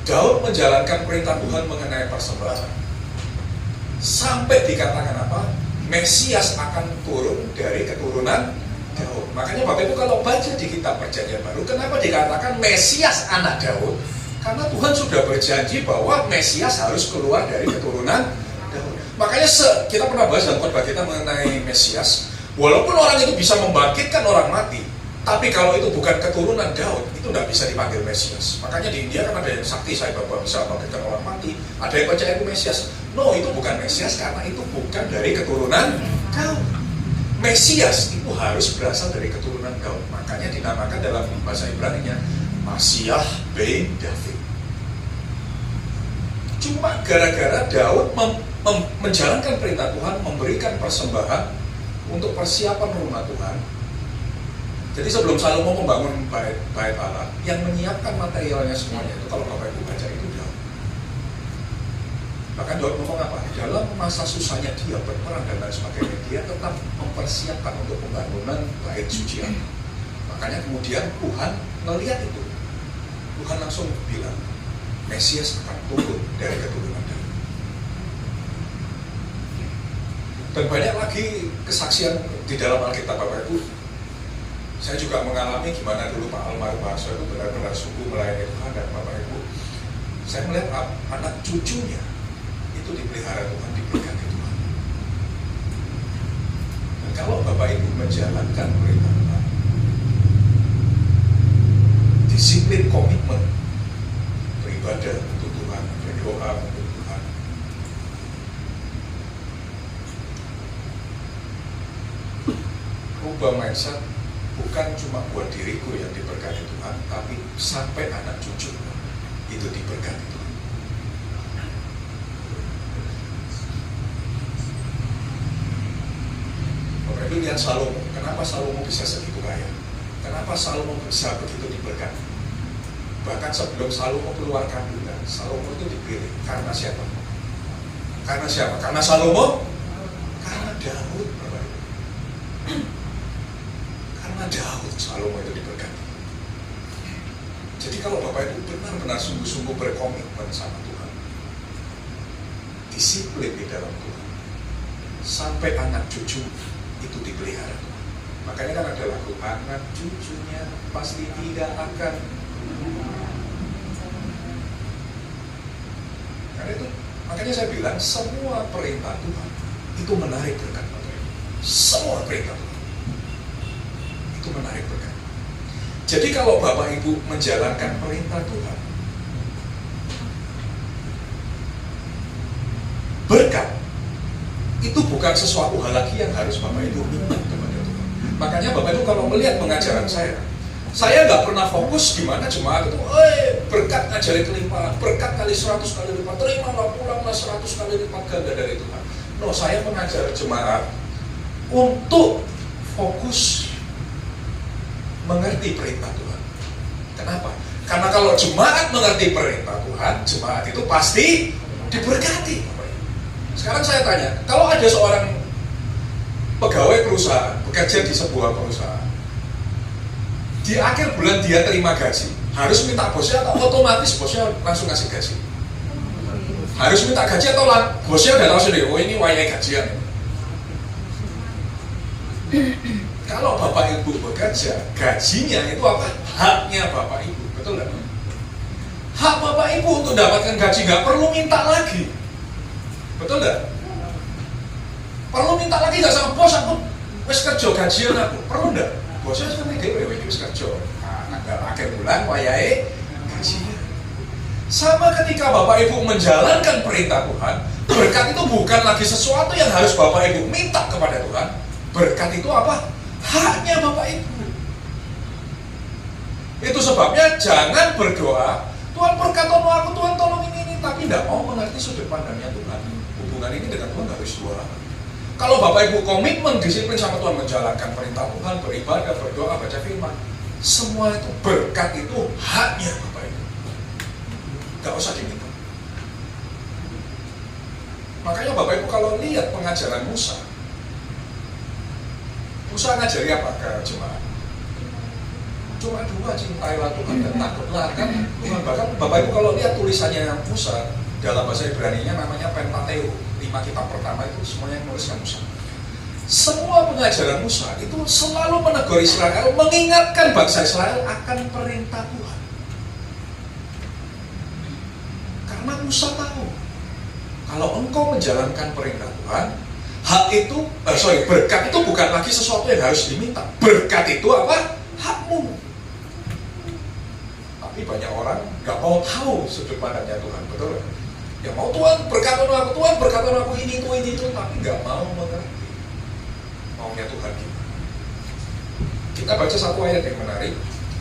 Daud menjalankan perintah Tuhan mengenai persembahan. Sampai dikatakan apa? Mesias akan turun dari keturunan Daud. Makanya Bapak Ibu kalau baca di kitab Perjanjian Baru, kenapa dikatakan Mesias anak Daud? Karena Tuhan sudah berjanji bahwa Mesias harus keluar dari keturunan Daud. Makanya kita pernah bahas dalam khotbah kita mengenai Mesias. Walaupun orang itu bisa membangkitkan orang mati, tapi kalau itu bukan keturunan Daud, itu tidak bisa dipanggil Mesias. Makanya di India kan ada yang sakti saya bahwa bisa membangkitkan orang mati, ada yang percaya itu Mesias. No, itu bukan Mesias karena itu bukan dari keturunan Daud. Mesias itu harus berasal dari keturunan Daud. Makanya dinamakan dalam bahasa Ibrani-nya Masiah bin David. Cuma gara-gara Daud menjalankan perintah Tuhan, memberikan persembahan untuk persiapan rumah Tuhan. Jadi sebelum Salomo membangun bait Allah, yang menyiapkan materialnya semuanya itu, kalau Bapak Ibu baca itu Daud. Bahkan Daud ngomong apa? Dalam masa susahnya dia berperang dan lain sebagainya, dia tetap mempersiapkan untuk pembangunan bait suci Allah. Makanya kemudian Tuhan melihat itu, Tuhan langsung bilang, Mesias akan turun dari keturunan Daud. Dan banyak lagi kesaksian di dalam Alkitab Bapak Ibu. Saya juga mengalami gimana dulu Pak Almarhum Pak Hasso itu benar-benar sungguh melayani Tuhan, dan Bapak Ibu, saya melihat anak cucunya itu dipelihara Tuhan, diberkati Tuhan. Dan kalau Bapak Ibu menjalankan perintah Tuhan, disiplin, komitmen, beribadah untuk Tuhan, berdoa untuk Tuhan, rubah mindset. Bukan cuma buat diriku yang diberkati Tuhan, tapi sampai anak cucu itu diberkati Tuhan. Bapak Ibu lihat Salomo. Kenapa Salomo bisa segitu kaya? Kenapa Salomo bisa begitu diberkati? Bahkan sebelum Salomo keluar kandungan, Salomo itu dipilih. Karena siapa? Karena siapa? Karena Salomo? Karena Daud, Bapak Ibu. Karena Daud, Salomo itu diberkati. Jadi kalau Bapak Ibu benar-benar sungguh-sungguh berkomitmen sama Tuhan, disiplin di dalam Tuhan, sampai anak cucu itu dipelihara Tuhan. Makanya kan ada lagu, anak cucunya pasti tidak akan. Karena itu, makanya saya bilang semua perintah Tuhan itu menarik berkat Bapak Ibu. Semua perintah Tuhan itu menarik berkat. Jadi kalau Bapak Ibu menjalankan perintah Tuhan, berkat itu bukan sesuatu hal lagi yang harus Bapak Ibu minta kepada Tuhan. Makanya Bapak Ibu kalau melihat pengajaran saya nggak pernah fokus gimana jemaat itu, berkat ngajari kelimpahan, berkat kali 100 kali lipat, terimalah pulanglah 100 kali lipat ganda dari Tuhan. No, saya mengajar jemaat untuk fokus mengerti perintah Tuhan. Kenapa? Karena kalau jemaat mengerti perintah Tuhan, jemaat itu pasti diberkati. Sekarang saya tanya, kalau ada seorang pegawai perusahaan, bekerja di sebuah perusahaan, di akhir bulan dia terima gaji, harus minta bosnya atau otomatis bosnya langsung ngasih gaji? Harus minta gaji atau bosnya udah tahu sendiri, oh ini wayai gajian. Kalau Bapak Ibu bekerja, gajinya itu apa? Haknya Bapak Ibu, betul nggak? Hak Bapak Ibu untuk dapatkan gaji nggak perlu minta lagi, betul nggak? Perlu minta lagi nggak sama bos, aku wis kerja gajian aku, perlu nggak? Bosnya seperti dia, wis kerja. Nah, akhir bulan wayai gajinya. Sama ketika Bapak Ibu menjalankan perintah Tuhan, berkat itu bukan lagi sesuatu yang harus Bapak Ibu minta kepada Tuhan. Berkat itu apa? Haknya Bapak Ibu. Itu sebabnya jangan berdoa, Tuhan berkatono aku, Tuhan tolong ini, tapi tidak mau mengerti sudut pandangnya Tuhan. Hubungan ini dengan Tuhan harus dua. Kalau Bapak Ibu komitmen, disiplin sama Tuhan, menjalankan perintah Tuhan, beribadah, berdoa, baca firman, semua itu berkat itu haknya Bapak Ibu. Gak usah diminta. Makanya Bapak Ibu kalau lihat pengajaran Musa ngajari apa ke jemaat? Cuma dua, cintailah Tuhan dan takutlah akan Tuhan. Bahkan Bapak Ibu kalau lihat tulisannya Musa dalam bahasa Ibrani-nya namanya Pentateuch, 5 kitab pertama itu semuanya yang menuliskan Musa. Semua pengajaran Musa itu selalu menegur Israel, mengingatkan bangsa Israel akan perintah Tuhan. Karena Musa tahu kalau engkau menjalankan perintah Tuhan, berkat itu bukan lagi sesuatu yang harus diminta. Berkat itu apa? Hakmu. Tapi banyak orang nggak mau tahu sudut pandangnya Tuhan, betul? Ya mau Tuhan berkatono aku, Tuhan berkatono aku ini itu, tapi nggak mau mengerti maunya Tuhan gimana. Kita baca satu ayat yang menarik.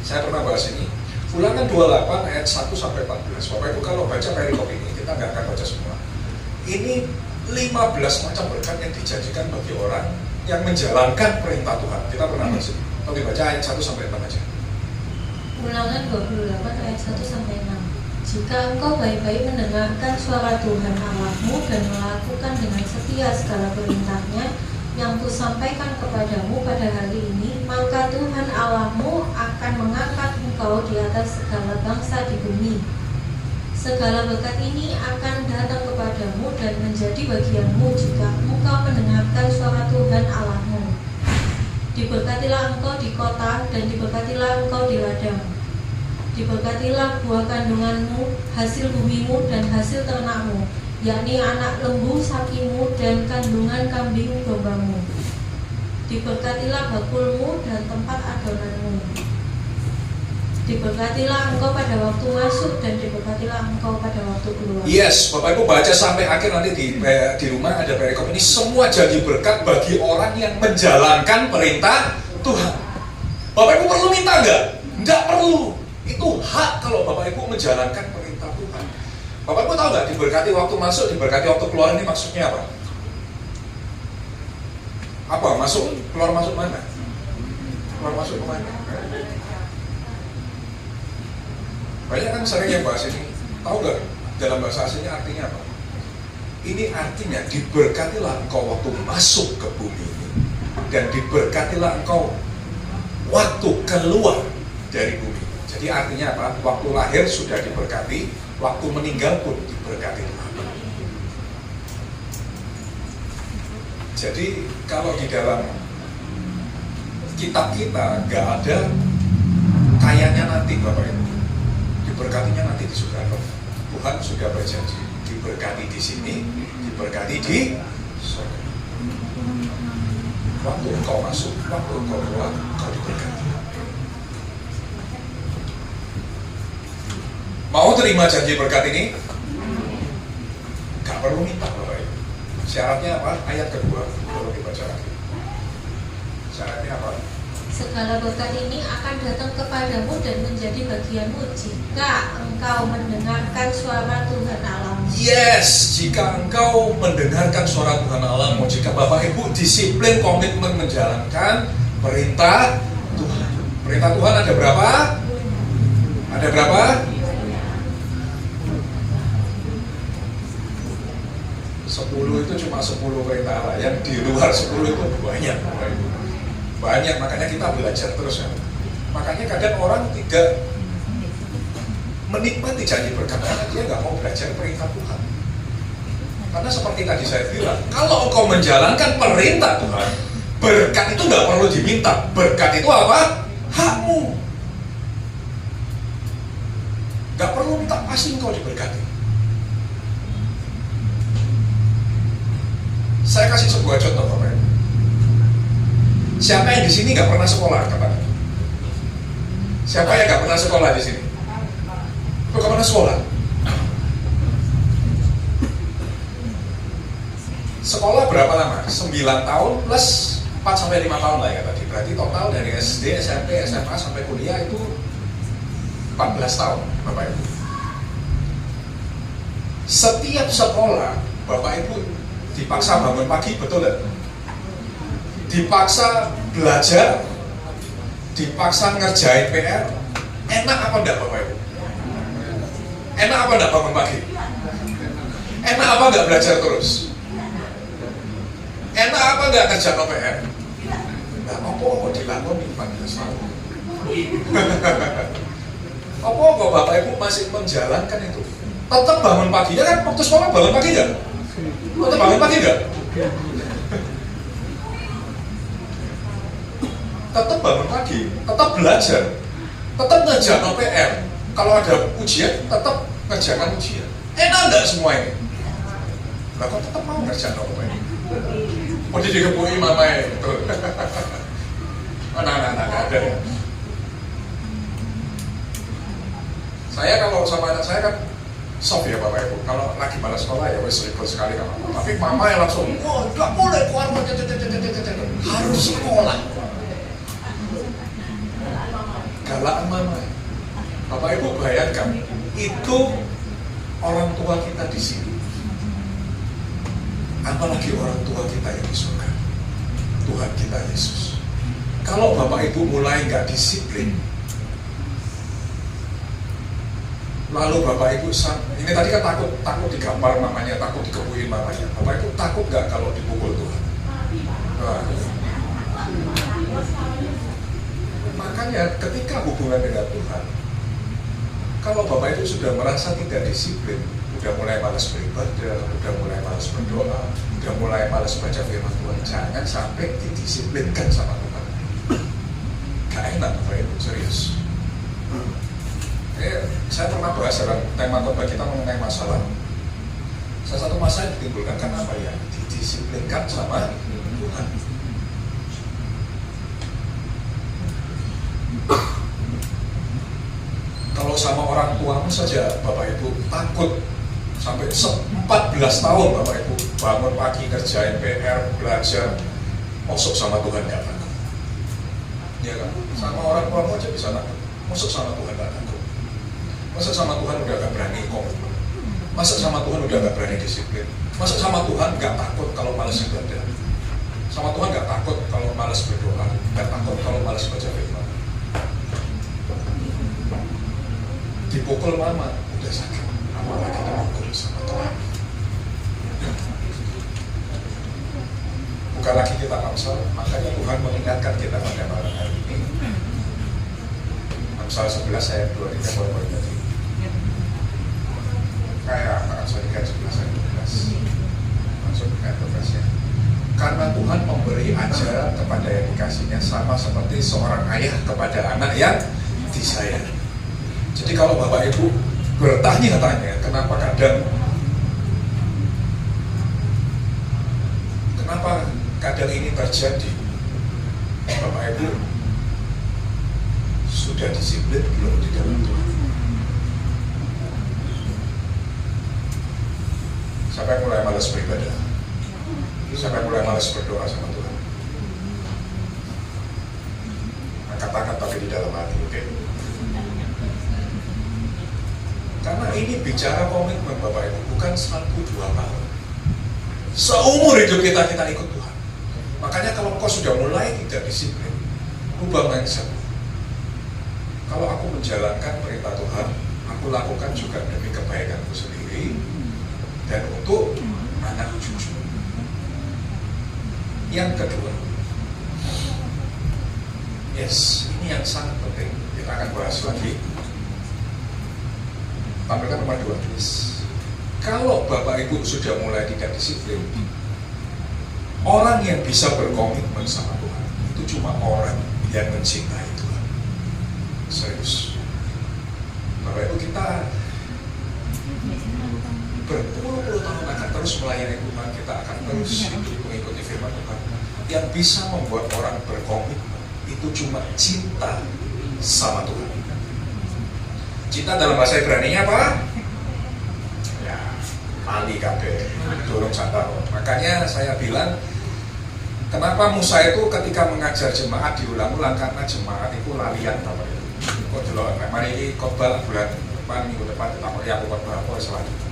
Saya pernah bahas ini. Ulangan 28 ayat 1 sampai 14. Bapak Ibu kalau baca perikop ini, kita nggak akan baca semua. Ini 15 macam berkat yang dijanjikan bagi orang yang menjalankan perintah Tuhan. Kita pernah bahas ini. Oke, baca ayat 1 sampai 6 aja. Ulangan 28 ayat 1 sampai 6. Jika engkau baik-baik mendengarkan suara Tuhan Allahmu dan melakukan dengan setia segala perintahnya yang kusampaikan kepadamu pada hari ini, maka Tuhan Allahmu akan mengangkat engkau di atas segala bangsa di bumi. Segala berkat ini akan datang kepadamu dan menjadi bagianmu jika engkau mendengarkan suara Tuhan Allahmu. Diberkatilah engkau di kota dan diberkatilah engkau di ladang. Diberkatilah buah kandunganmu, hasil bumimu dan hasil ternakmu, yakni anak lembu sapimu dan kandungan kambing dombamu. Diberkatilah bakulmu dan tempat adonanmu. Diberkatilah engkau pada waktu masuk dan diberkatilah engkau pada waktu keluar. Yes, Bapak Ibu baca sampai akhir nanti di rumah ada perikop ini. Semua janji berkat bagi orang yang menjalankan perintah Tuhan. Bapak Ibu perlu minta nggak? Nggak perlu. Itu hak kalau Bapak Ibu menjalankan perintah Tuhan. Bapak Ibu tahu nggak diberkati waktu masuk, diberkati waktu keluar ini maksudnya apa? Apa? Masuk, keluar masuk mana? Keluar masuk kemana? Banyak kan sering yang bahas ini. Tahu nggak dalam bahasa aslinya artinya apa? Ini artinya diberkatilah engkau waktu masuk ke bumi ini, dan diberkatilah engkau waktu keluar dari bumi. Jadi artinya apa? Waktu lahir sudah diberkati, waktu meninggal pun diberkati. Jadi kalau di dalam kitab kita nggak ada kayanya nanti Bapak Ibu, diberkatinya nanti di surga. Tuhan sudah berjanji diberkati di sini, diberkati di surga. Waktu engkau masuk, waktu engkau keluar, engkau diberkati. Mau terima janji berkat ini? Gak perlu minta Bapak Ibu. Syaratnya apa? Ayat kedua, kalau dibaca lagi. Syaratnya apa? Segala berkat ini akan datang kepadamu dan menjadi bagianmu jika engkau mendengarkan suara Tuhan Allahmu. Yes, jika engkau mendengarkan suara Tuhan Allahmu, jika Bapak Ibu disiplin komitmen menjalankan perintah Tuhan. Perintah Tuhan ada berapa? Ada berapa? 10 itu cuma 10 perintah Allah. Yang di luar 10 itu banyak. Banyak, makanya kita belajar terus ya. Makanya kadang orang tidak menikmati janji berkat karena dia nggak mau belajar perintah Tuhan. Karena seperti tadi saya bilang, kalau engkau menjalankan perintah Tuhan, berkat itu nggak perlu diminta. Berkat itu apa? Hakmu. Nggak perlu minta, pasti engkau diberkati. Saya kasih sebuah contoh, Bapak. Siapa yang di sini nggak pernah sekolah, katakan? Siapa yang nggak pernah sekolah di sini? Kok nggak pernah sekolah? Sekolah berapa lama? 9 tahun plus 4-5 tahun lah ya tadi. Berarti total dari SD, SMP, SMA sampai kuliah itu 14 tahun, Bapak Ibu. Setiap sekolah, Bapak Ibu dipaksa bangun pagi, betul nggak? Dipaksa belajar, dipaksa ngerjain PR. Enak apa enggak, Bapak Ibu? Enak apa enggak bangun pagi? Enak apa enggak belajar terus? Enak apa enggak kerja no PR? Nah, apa dilakoni 14 tahun? Apa Bapak Ibu masih menjalankan itu? Tetap bangun pagi, ya kan? Waktu sekolah bangun pagi enggak? Tetap bangun pagi enggak? Tetap bangun pagi, tetap belajar, tetap ngerjain PR. Kalau ada ujian, tetap ngerjakan ujian. Enak enggak semua ini? Lah kok tetap mau ngerjain PR? Mau dikepui mamanya, betul. Anak-anak nggak ada ya. Saya kalau sama anak saya kan soft ya Bapak Ibu. Kalau lagi malas sekolah ya wes ribut sekali kan. Tapi mama yang langsung, oh nggak boleh keluar, harus sekolah. Galak mama. Bapak Ibu bayangkan, itu orang tua kita di sini. Apalagi orang tua kita yang di surga, Tuhan kita Yesus. Kalau Bapak Ibu mulai nggak disiplin, lalu Bapak Ibu, ini tadi kan takut digampar mamanya, takut dikebuin mamanya. Bapak Ibu takut nggak kalau dipukul Tuhan? Nah, makanya ketika hubungan dengan Tuhan, kalau Bapak Ibu sudah merasa tidak disiplin, udah mulai malas beribadah, udah mulai malas berdoa, udah mulai malas baca firman Tuhan, jangan sampai didisiplinkan sama Tuhan. Gak enak Bapak Ibu, serius. Saya pernah bahas dalam tema khotbah kita mengenai masalah. Salah satu masalah yang ditimbulkan kan apa ya? Didisiplinkan sama Tuhan. Kalau sama orang tuamu saja Bapak Ibu takut, sampai 14 tahun Bapak Ibu bangun pagi kerjain PR, belajar, masuk sama Tuhan gak takut. Ya kan? Sama orang tuamu aja bisa takut, masuk sama Tuhan gak takut. Masuk sama Tuhan udah gak berani komitmen, masuk sama Tuhan udah gak berani disiplin, masuk sama Tuhan gak takut kalau malas ibadah, sama Tuhan gak takut kalau malas berdoa, gak takut kalau malas baca firman. Dipukul mama udah sakit, apalagi dipukul sama Tuhan. Bukan lagi kita Amsal, makanya Tuhan mengingatkan kita pada malam hari ini. Amsal 11 ayat 2, kita boleh tadi. Kayak Amsal 3 11 ayat 12. Masuk ayat 12 ya. Karena Tuhan memberi ajaran kepada yang dikasihnya sama seperti seorang ayah kepada anak yang disayang. Jadi kalau Bapak Ibu bertanya-tanya kenapa kadang ini terjadi, Bapak Ibu sudah disiplin belum di dalam Tuhan? Siapa yang mulai malas beribadah? Siapa yang mulai malas berdoa sama Tuhan? Katakan tapi di dalam hati, oke? Karena ini bicara komitmen Bapak Ibu, bukan 1-2 tahun. Seumur hidup kita ikut Tuhan. Makanya kalau kau sudah mulai tidak disiplin, rubah mindset. Kalau aku menjalankan perintah Tuhan, aku lakukan juga demi kebaikanku sendiri dan untuk anak cucu. Yang kedua, ini yang sangat penting, kita akan bahas lagi. Tampilkan nomor 2, please. Kalau Bapak Ibu sudah mulai tidak disiplin, orang yang bisa berkomitmen sama Tuhan itu cuma orang yang mencintai Tuhan. Serius. Bapak Ibu, kita berpuluh-puluh tahun akan terus melayani Tuhan, kita akan terus hidup mengikuti firman Tuhan. Yang bisa membuat orang berkomitmen itu cuma cinta sama Tuhan. Cinta dalam bahasa Ibrani-nya apa? Mali kabeh, dorong santaro. Makanya saya bilang, kenapa Musa itu ketika mengajar jemaat diulang-ulang, karena jemaat itu lalian Bapak Ibu. Kok dulu, mari ini khotbah bulan depan, minggu depan, kita mau aku khotbah apa selanjutnya.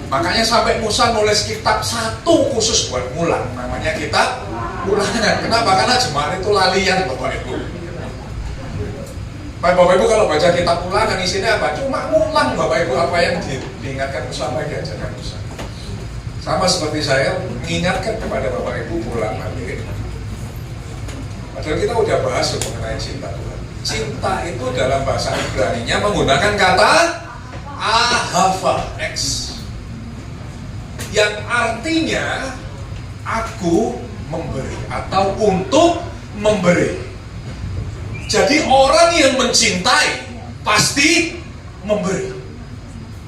Makanya sampai Musa nulis kitab satu khusus buat ngulang, namanya kitab ulangan. Kenapa? Karena jemaat itu lalian Bapak Ibu. Bapak Ibu kalau baca kitab ulangan isinya apa? Cuma ngulang Bapak Ibu apa yang diingatkan Musa, apa yang diajarkan Musa. Sama seperti saya mengingatkan kepada Bapak Ibu pulang balik. Padahal kita udah bahas mengenai cinta Tuhan. Cinta itu dalam bahasa Ibrani-nya menggunakan kata ahava, X, yang artinya aku memberi atau untuk memberi. Jadi orang yang mencintai pasti memberi.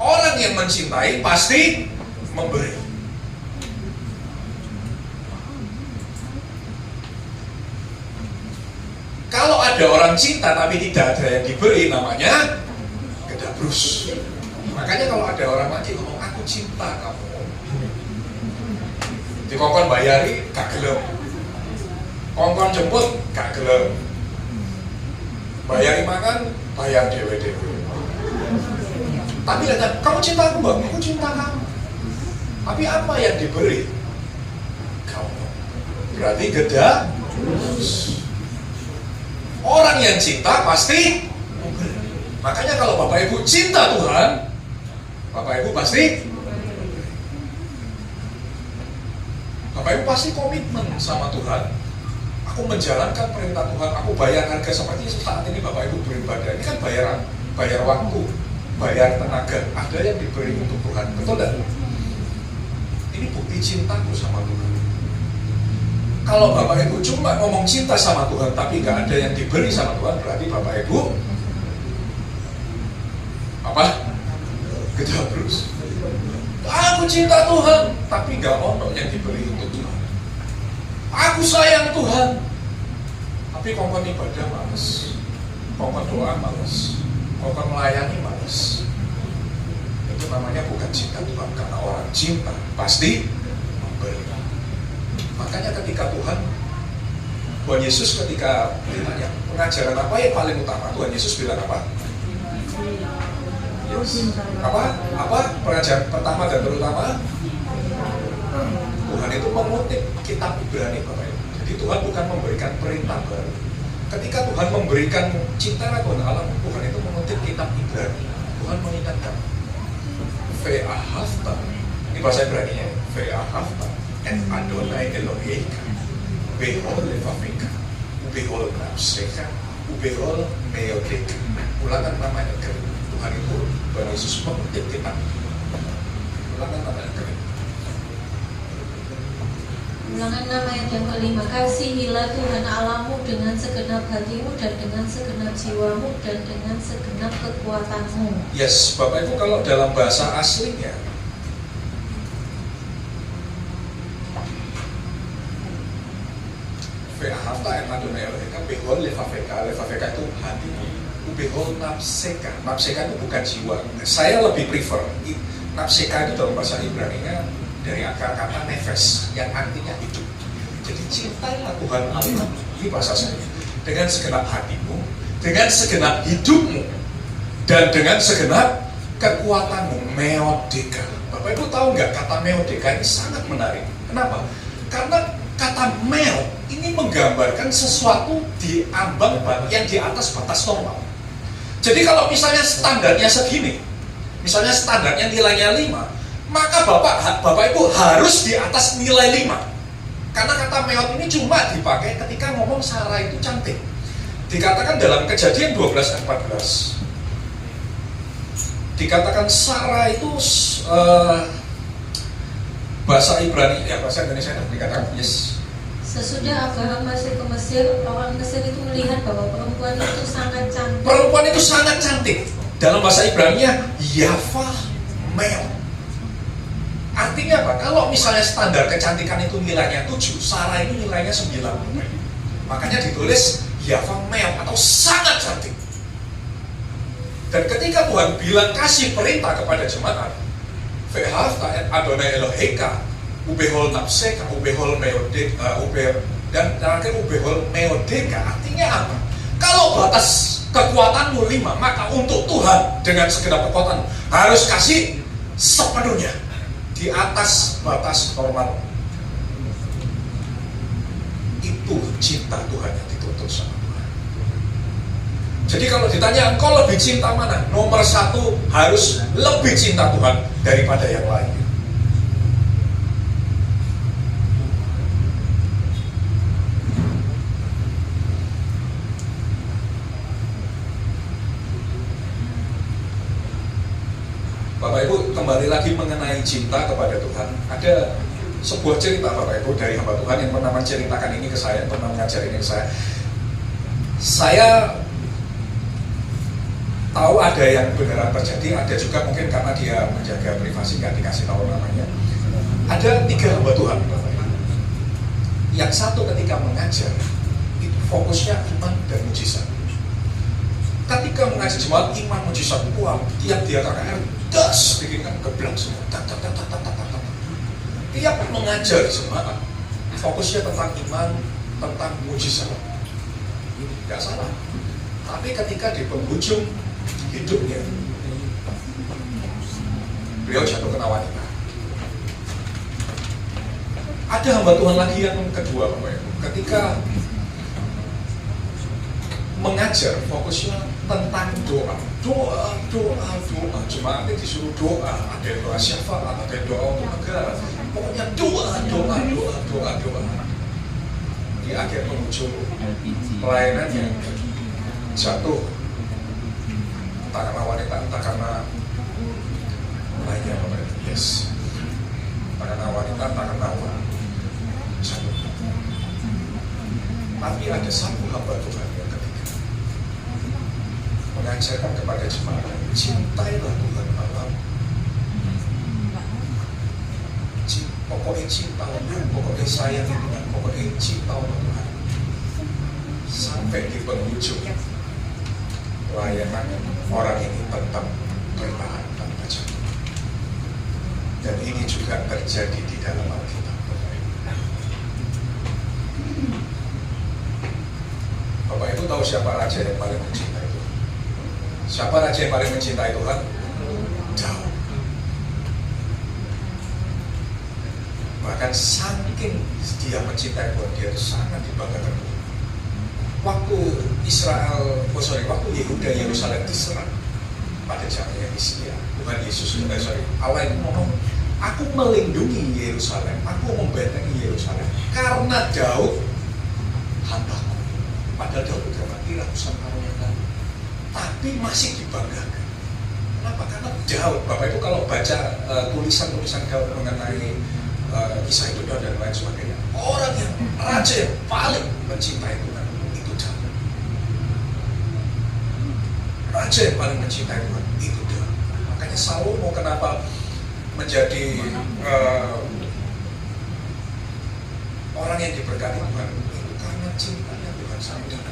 Orang yang mencintai pasti memberi. Kalau ada orang cinta tapi tidak ada yang diberi, namanya gedabrus. Makanya kalau ada orang lagi ngomong aku cinta kamu, dikongkon bayari gak gelem, kongkon jemput gak gelem, bayari makan, bayar dewe-dewe. Tapi lihat, kamu cinta aku bang, aku cinta kamu. Tapi apa yang diberi? Kamu. Berarti gedabrus. Orang yang cinta pasti memberi. Makanya kalau Bapak Ibu cinta Tuhan, Bapak Ibu pasti Bapak Ibu pasti komitmen sama Tuhan. Aku menjalankan perintah Tuhan, aku bayar harga seperti saat ini Bapak Ibu beribadah. Ini kan bayar waktu, bayar tenaga. Ada yang diberi untuk Tuhan, betul tidak? Ini bukti cintaku sama Tuhan. Kalau Bapak Ibu cuma ngomong cinta sama Tuhan tapi nggak ada yang diberi sama Tuhan, berarti Bapak Ibu apa? Gedabrus. Aku cinta Tuhan tapi nggak ono yang diberi untuk Tuhan. Aku sayang Tuhan tapi kongkon ibadah males, kongkon doa males, kongkon melayani males. Itu namanya bukan cinta Tuhan, karena orang cinta pasti memberi. Makanya ketika Tuhan Yesus ketika ditanya pengajaran apa yang paling utama, Tuhan Yesus bilang apa? Yes. Apa pengajaran pertama dan terutama? Tuhan itu mengutip kitab Ibrani Bapak Ibu. Jadi Tuhan bukan memberikan perintah baru. Ketika Tuhan memberikan cinta Tuhan Allah, Tuhan itu mengutip kitab Ibrani. Tuhan mengingatkan Ve'ahavta, ini bahasa Ibrani-nya, Ve'ahavta et Adonai Eloheka Behol levaveka Ubehol nafseka Ubehol meodeka. Ulangan namanya kering. Tuhan itu Tuhan Yesus mengutip kitab. Ulangan namanya kering. Ulangan 6 ayat yang kelima. Kasihilah Tuhan Allahmu dengan segenap hatimu dan dengan segenap jiwamu dan dengan segenap kekuatanmu. Yes, Bapak Ibu, kalau dalam bahasa aslinya Ve'ahavta et Adonai Eloheka Behol levaveka. Levaveka itu hati. Ubehol nafseka. Nafseka itu bukan jiwa. Saya lebih prefer nafseka itu dalam bahasa Ibrani-nya dari akar kata nefes yang artinya hidup. Jadi cintailah Tuhan Allah, ini bahasa saya, dengan segenap hatimu, dengan segenap hidupmu, dan dengan segenap kekuatanmu. Meodeka. Bapak Ibu tahu nggak, kata meodeka ini sangat menarik. Kenapa? Karena kata meo ini menggambarkan sesuatu di ambang yang di atas batas normal. Jadi kalau misalnya standarnya segini, misalnya standarnya nilainya 5, maka Bapak Ibu harus di atas nilai 5. Karena kata meot ini cuma dipakai ketika ngomong Sarah itu cantik. Dikatakan dalam Kejadian 12 ayat 14. Dikatakan Sarah itu bahasa Ibrani, ya bahasa Indonesia dikatakan yes. Sesudah Abraham masuk ke Mesir, orang Mesir itu melihat bahwa perempuan itu sangat cantik. Perempuan itu sangat cantik. Dalam bahasa Ibrani-nya Yafa Meot. Artinya apa? Kalau misalnya standar kecantikan itu nilainya 7, Sarah ini nilainya 9. Makanya ditulis Yafa Meot atau sangat cantik. Dan ketika Tuhan bilang kasih perintah kepada jemaat, Ve'ahavta et Adonai Eloheka Ubehol nafseka, ubehol meodeka, dan terakhir ubehol meodeka. Artinya apa? Kalau batas kekuatanmu 5, maka untuk Tuhan dengan segenap kekuatan harus kasih sepenuhnya di atas batas normal. Itu cinta Tuhan yang dituntut sama Tuhan. Jadi kalau ditanya engkau lebih cinta mana? Nomor 1 harus lebih cinta Tuhan daripada yang lain. Bapak Ibu, kembali lagi mengenai cinta kepada Tuhan. Ada sebuah cerita Bapak Ibu dari hamba Tuhan yang pernah menceritakan ini ke saya, pernah mengajar ini ke saya. Saya tahu ada yang beneran terjadi, ada juga mungkin karena dia menjaga privasi nggak dikasih tahu namanya. Ada 3 hamba Tuhan Bapak Ibu. Yang satu ketika mengajar itu fokusnya iman dan mujizat. Ketika mengajar jemaat iman mujizat, wah, tiap dia KKR das bikinkan geblak semua. Tiap mengajar jemaat fokusnya tentang iman, tentang mujizat. Gak salah. Tapi ketika di penghujung hidupnya beliau jatuh kena wanita. Ada hamba Tuhan lagi yang kedua Bapak Ibu. Ketika mengajar fokusnya tentang doa. Jemaatnya disuruh doa. Ada yang doa syafaat, ada yang doa untuk negara. Pokoknya doa. Di akhir penghujung pelayanannya jatuh, entah karena wanita, entah karena lainnya Bapak Ibu. Yes. Entah karena wanita, entah karena apa. Jatuh. Tapi ada satu hamba Tuhan yang ketiga mengajarkan kepada jemaat, cintailah Tuhan Allah. Pokoknya cinta Tuhan, pokoknya sayang Tuhan, pokoknya cinta Tuhan. Sampai di penghujung layanan orang ini tetap bertahan tanpa jatuh. Dan ini juga terjadi di dalam Alkitab. Bapak Ibu tahu siapa raja yang paling mencintai Tuhan? Siapa raja yang paling mencintai Tuhan? Daud. Bahkan saking dia mencintai Tuhan, dia itu sangat dibanggakan Tuhan. Waktu waktu Yehuda Yerusalem diserang pada zamannya Hizkia, Tuhan Yesus Allah itu ngomong, aku melindungi Yerusalem, aku membentengi Yerusalem karena Daud hambaku. Padahal Daud sudah mati ratusan tahun yang lalu, tapi masih dibanggakan. Kenapa? Karena Daud, Bapak Ibu kalau baca tulisan-tulisan Daud mengenai kisah hidup Daud dan lain sebagainya, orang yang raja yang paling mencintai Tuhan itu Daud. Raja yang paling mencintai Tuhan itu Daud. Makanya Salomo kenapa menjadi orang yang diberkati Tuhan itu karena cintanya Tuhan sama Daud.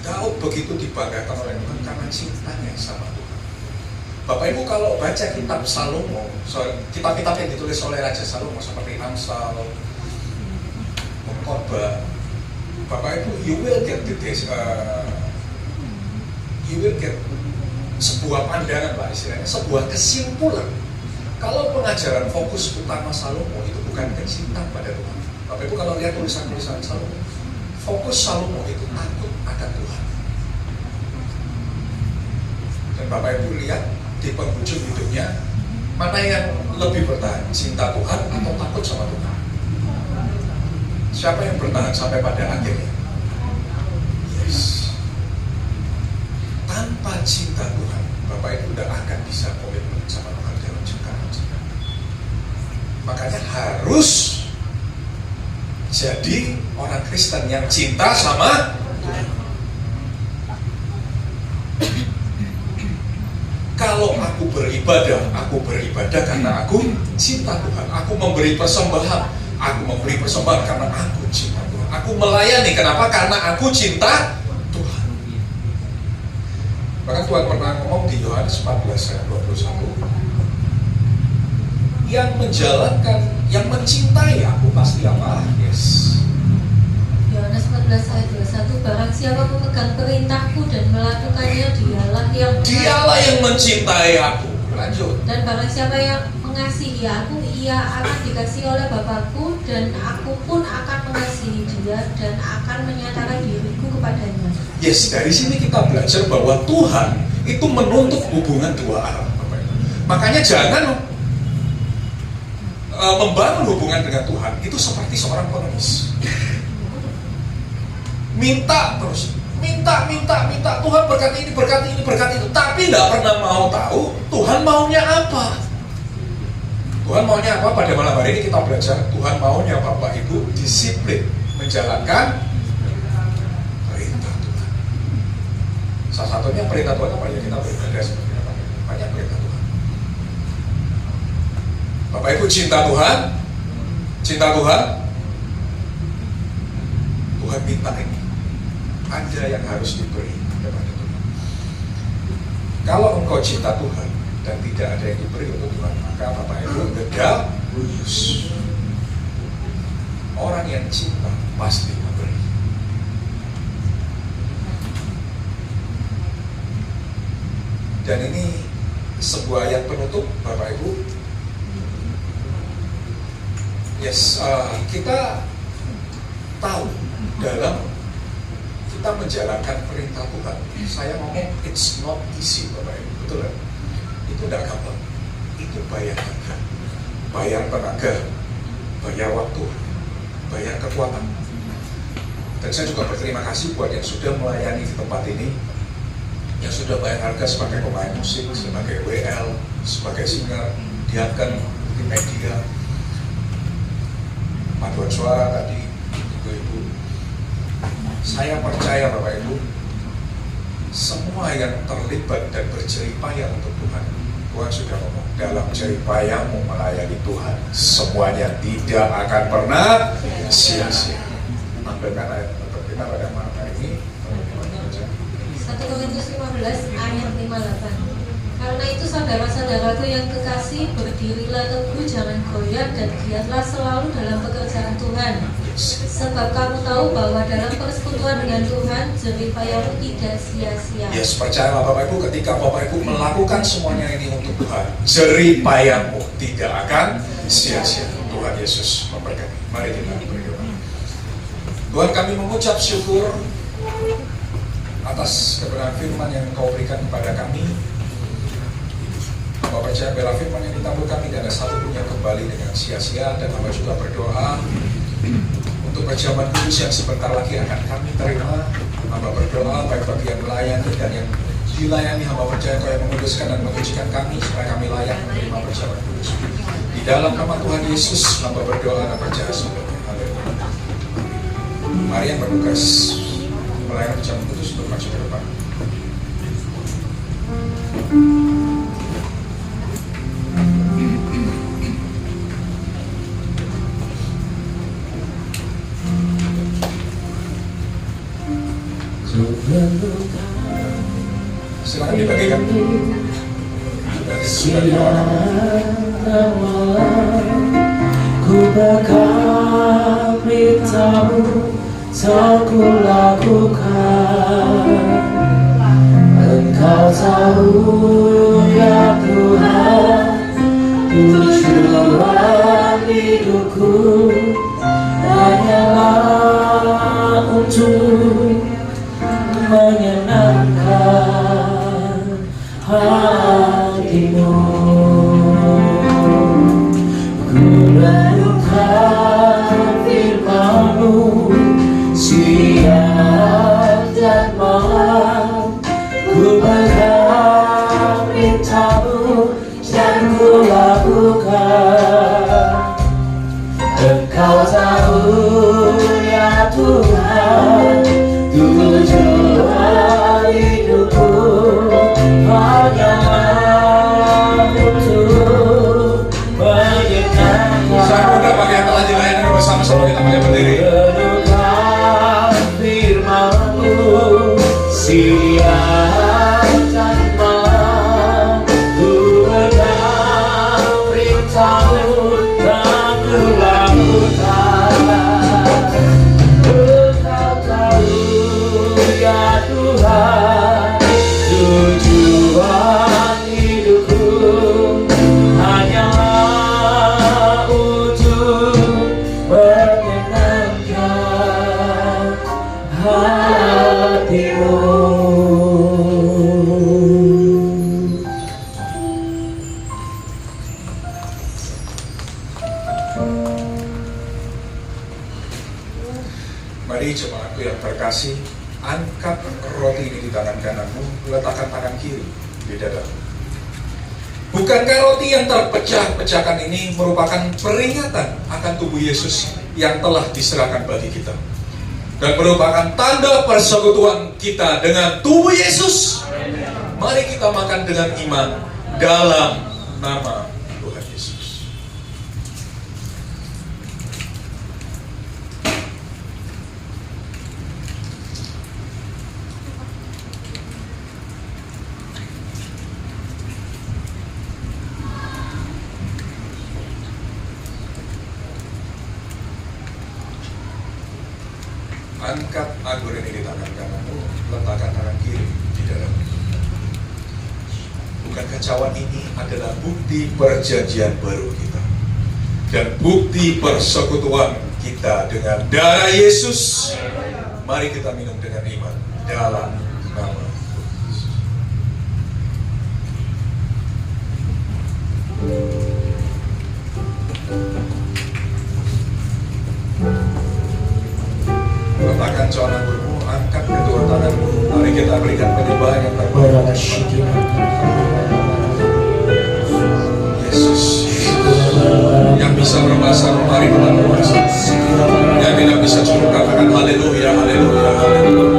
Daud begitu dibanggakan oleh Tuhan karena cintanya sama Tuhan. Bapak Ibu kalau baca kitab Salomo, kitab-kitab yang ditulis oleh Raja Salomo seperti Amsal, Khotbah, Bapak Ibu, you will get sebuah pandangan Pak istilahnya, sebuah kesimpulan. Kalau pengajaran fokus utama Salomo itu bukan cinta pada Tuhan. Bapak Ibu kalau lihat tulisan-tulisan Salomo, fokus Salomo itu takut akan Tuhan. Dan Bapak Ibu lihat di penghujung hidupnya, mana yang lebih bertahan, cinta Tuhan atau takut sama Tuhan? Siapa yang bertahan sampai pada akhirnya? Yes. Tanpa cinta Tuhan, Bapak Ibu tidak akan bisa komitmen sama Tuhan dalam jangka panjang. Makanya harus jadi orang Kristen yang cinta sama Tuhan. Kalau aku beribadah karena aku cinta Tuhan. Aku memberi persembahan karena aku cinta Tuhan. Aku melayani, kenapa? Karena aku cinta Tuhan. Bahkan Tuhan pernah ngomong di Yohanes 14 ayat 21, yang menjalankan, yang mencintai aku pasti apa? Yes. Yohanes 14 ayat 21, barang siapa memegang perintahku dan melakukannya, dialah yang mencintai aku. Lanjut. Dan barang siapa yang mengasihi aku, ia akan dikasihi oleh Bapakku, dan aku pun akan mengasihi dia dan akan menyatakan diriku kepadanya. Yes, dari sini kita belajar bahwa Tuhan itu menuntut hubungan dua arah. Makanya jangan membangun hubungan dengan Tuhan itu seperti seorang pengemis. Minta terus, minta, Tuhan berkati ini, berkati itu, tapi tidak pernah mau tahu Tuhan maunya apa. Tuhan maunya apa? Pada malam hari ini kita belajar Tuhan maunya Bapak Ibu disiplin menjalankan perintah Tuhan. Salah satunya perintah Tuhan apa ya? Kita beribadah seperti apa? Banyak perintah Tuhan. Bapak Ibu cinta Tuhan, Tuhan minta ini. Ada yang harus diberi kepada Tuhan. Kalau engkau cinta Tuhan dan tidak ada yang diberi untuk Tuhan, maka Bapak Ibu gagal lulus. Orang yang cinta pasti memberi. Dan ini sebuah ayat penutup, Bapak Ibu. Yes, kita tahu dalam kita menjalankan perintah Tuhan. Saya ngomong it's not easy, Bapak Ibu, betul kan? Itu tidak gampang. Itu bayar harga, bayar tenaga, bayar waktu, bayar kekuatan. Dan saya juga berterima kasih buat yang sudah melayani di tempat ini, yang sudah bayar harga sebagai pemain musik, sebagai WL, sebagai singer, diangkat di media, paduan suara tadi, ibu-ibu. Saya percaya Bapak Ibu, semua yang terlibat dan berjeripayah untuk Tuhan, Tuhan sudah ngomong, dalam jeripayamu melayani Tuhan, semuanya tidak akan pernah sia-sia. Ambilkan ayat untuk kita pada malam hari ini. 1 Korintus 15 ayat 58. Karena itu saudara-saudaraku yang kekasih, berdirilah teguh, jangan goyah, dan giatlah selalu dalam pekerjaan Tuhan. Sebab kamu tahu bahwa dalam persekutuan dengan Tuhan, jeripayamu tidak sia-sia. Yes, percayalah Bapak Ibu, ketika Bapak Ibu melakukan semuanya ini untuk Tuhan, jeripayamu tidak akan sia-sia. Tuhan Yesus memberkati. Mari kita berdoa. Tuhan, kami mengucap syukur atas kebenaran firman yang Engkau berikan kepada kami. Hamba percaya bela firman yang ditabur kami tidak ada satu pun yang kembali dengan sia-sia. Dan hamba juga berdoa untuk perjamuan kudus yang sebentar lagi akan kami terima. Hamba berdoa baik bagi yang melayani dan yang dilayani. Hamba percaya Kau yang menguduskan dan mengujikan kami supaya kami layak menerima perjamuan kudus. Di dalam nama Tuhan Yesus hamba berdoa dan percaya semuanya. Haleluya. Mari yang bertugas melayani perjamuan kudus untuk maju ke depan. Silakan dibagikan. Siang malam ku bakal beritamu, tak ku lakukan. Engkau tahu ya Tuhan, tujuan hidupku hanyalah untuk Siang dan malam ku pegang perintahmu dan ku lakukan. Engkau tahu ya Tuhan, tujuan hidupku hanyalah untuk menyenangkan hatimu. Mari jemaatku yang terkasih, angkat roti ini di tangan kananmu, letakkan tangan kiri di dadamu. Bukankah roti yang terpecah-pecahkan ini merupakan peringatan akan tubuh Yesus yang telah diserahkan bagi kita, dan merupakan tanda persekutuan kita dengan tubuh Yesus? Mari kita makan dengan iman dalam nama Tuhan Yesus. Angkat anggur ini di tangan kananmu, letakkan tangan kiri di dadamu. Bukankah cawan ini adalah bukti perjanjian baru kita dan bukti persekutuan kita dengan darah Yesus? Mari kita minum dengan iman dalam nama Yesus. Letakkan cawan anggurmu, angkat kedua tanganmu. Mari kita berikan penyembahan yang terbaik. Yesus yang bisa berbahasa roh, mari kita berbahasa. Yang tidak bisa cuma katakan haleluya, haleluya, haleluya.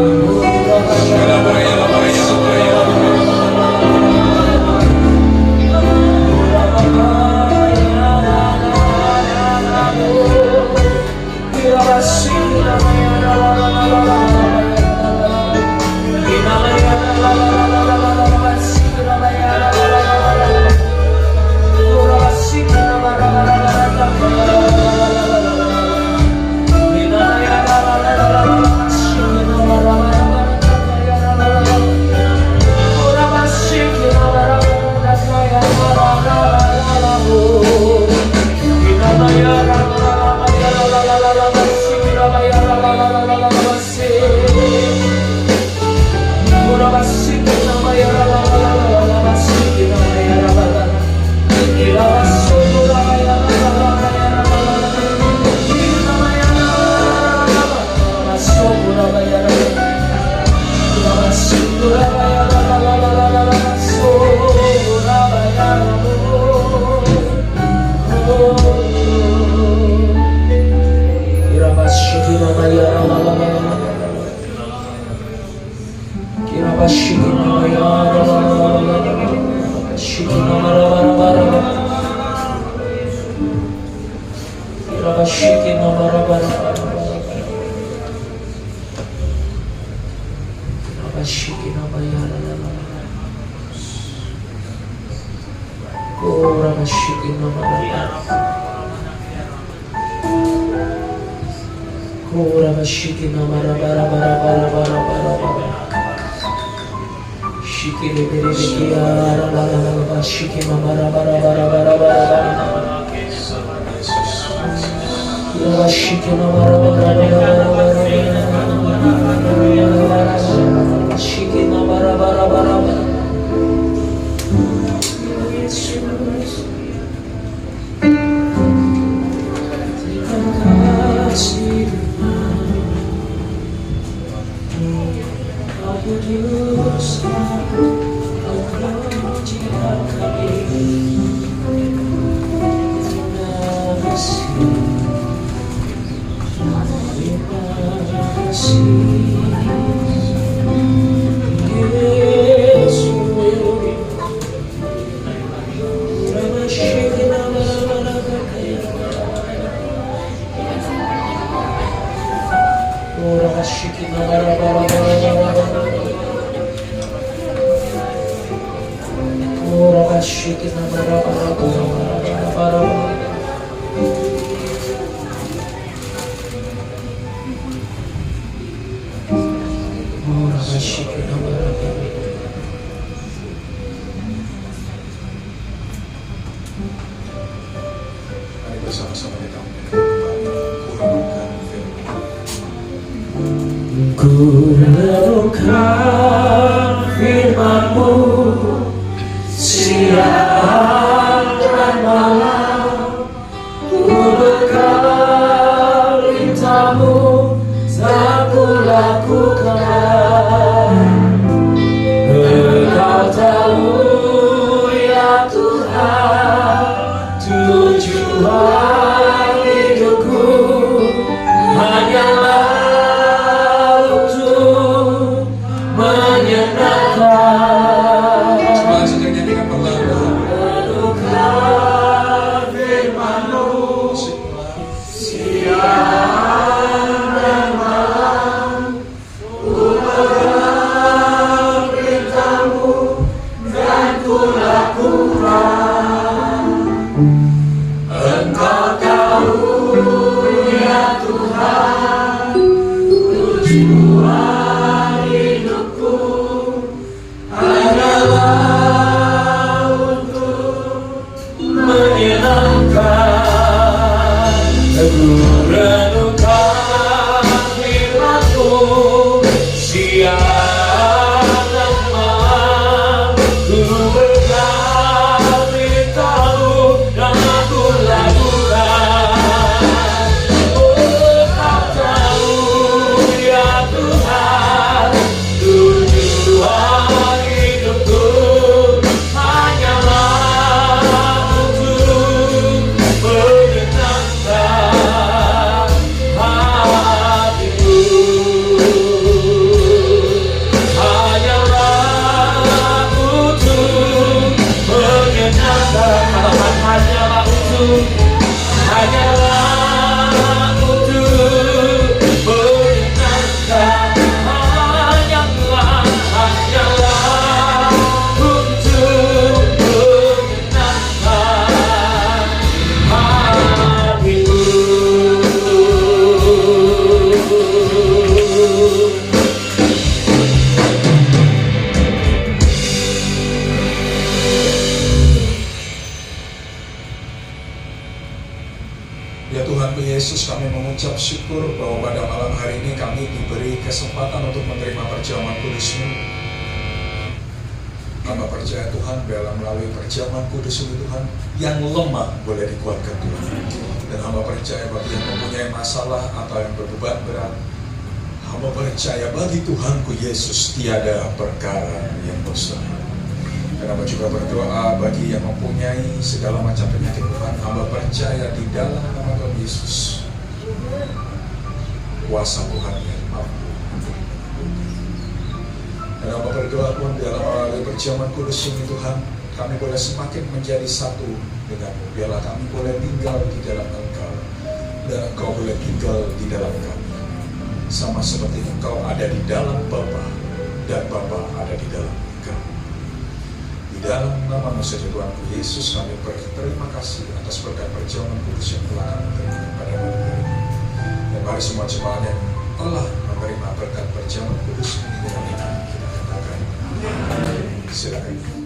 Mari bersama-sama kita merenungkan firman. Ku renungkan firman-Mu siang dan malam, ku bekal perintah-Mu tak ku lakukan. Engkau tahu ya Tuhan, tujuan hidupku hanyalah untuk menyenangkan. Coba saja nyanyikan perlahan. Renungkan firman-Mu siang dan malam, ku pegang perintah-Mu dan ku lakukan. Engkau tahu ya Tuhan, tujuan hidupku hanyalah untuk menyenangkan. Ku renungkan firman-Mu siang dan malam, ku pegang perintah-Mu dan ku lakukan. Engkau tahu ya Tuhan, tujuan hidupku hanyalah untuk menyenangkan hatimu. Hanyalah untuk menyenangkan, hanyalah untuk menyenangkan, hanyalah untuk menyenangkan hatimu. Ya Tuhan Yesus, kami mengucap syukur bahwa pada malam hari ini kami diberi kesempatan untuk menerima perjamuan kudus-Mu. Hamba percaya Tuhan, biarlah melalui perjamuan kudus ini Tuhan, yang lemah boleh dikuatkan Tuhan. Dan hamba percaya bagi yang mempunyai masalah atau yang berbeban berat, hamba percaya bagi Tuhanku Yesus tiada perkara yang mustahil. Dan hamba juga berdoa bagi yang mempunyai segala macam penyakit Tuhan, hamba percaya di dalam nama Tuhan Yesus kuasa Tuhan yang mampu untuk menyembuhkan. Dan hamba berdoa Tuhan, biarlah melalui perjamuan kudus ini Tuhan, kami boleh semakin menjadi satu dengan-Mu. Biarlah kami boleh tinggal di dalam Engkau dan Engkau boleh tinggal di dalam kami, sama seperti Engkau ada di dalam Bapa dan Bapa ada di dalam Engkau. Di dalam nama-Mu saja Tuhanku Yesus, kami berterima kasih atas berkat perjamuan kudus yang telah kami terima pada malam hari ini. Dan mari semua jemaat yang telah menerima berkat perjamuan kudus ini dengan iman kita katakan, silakan.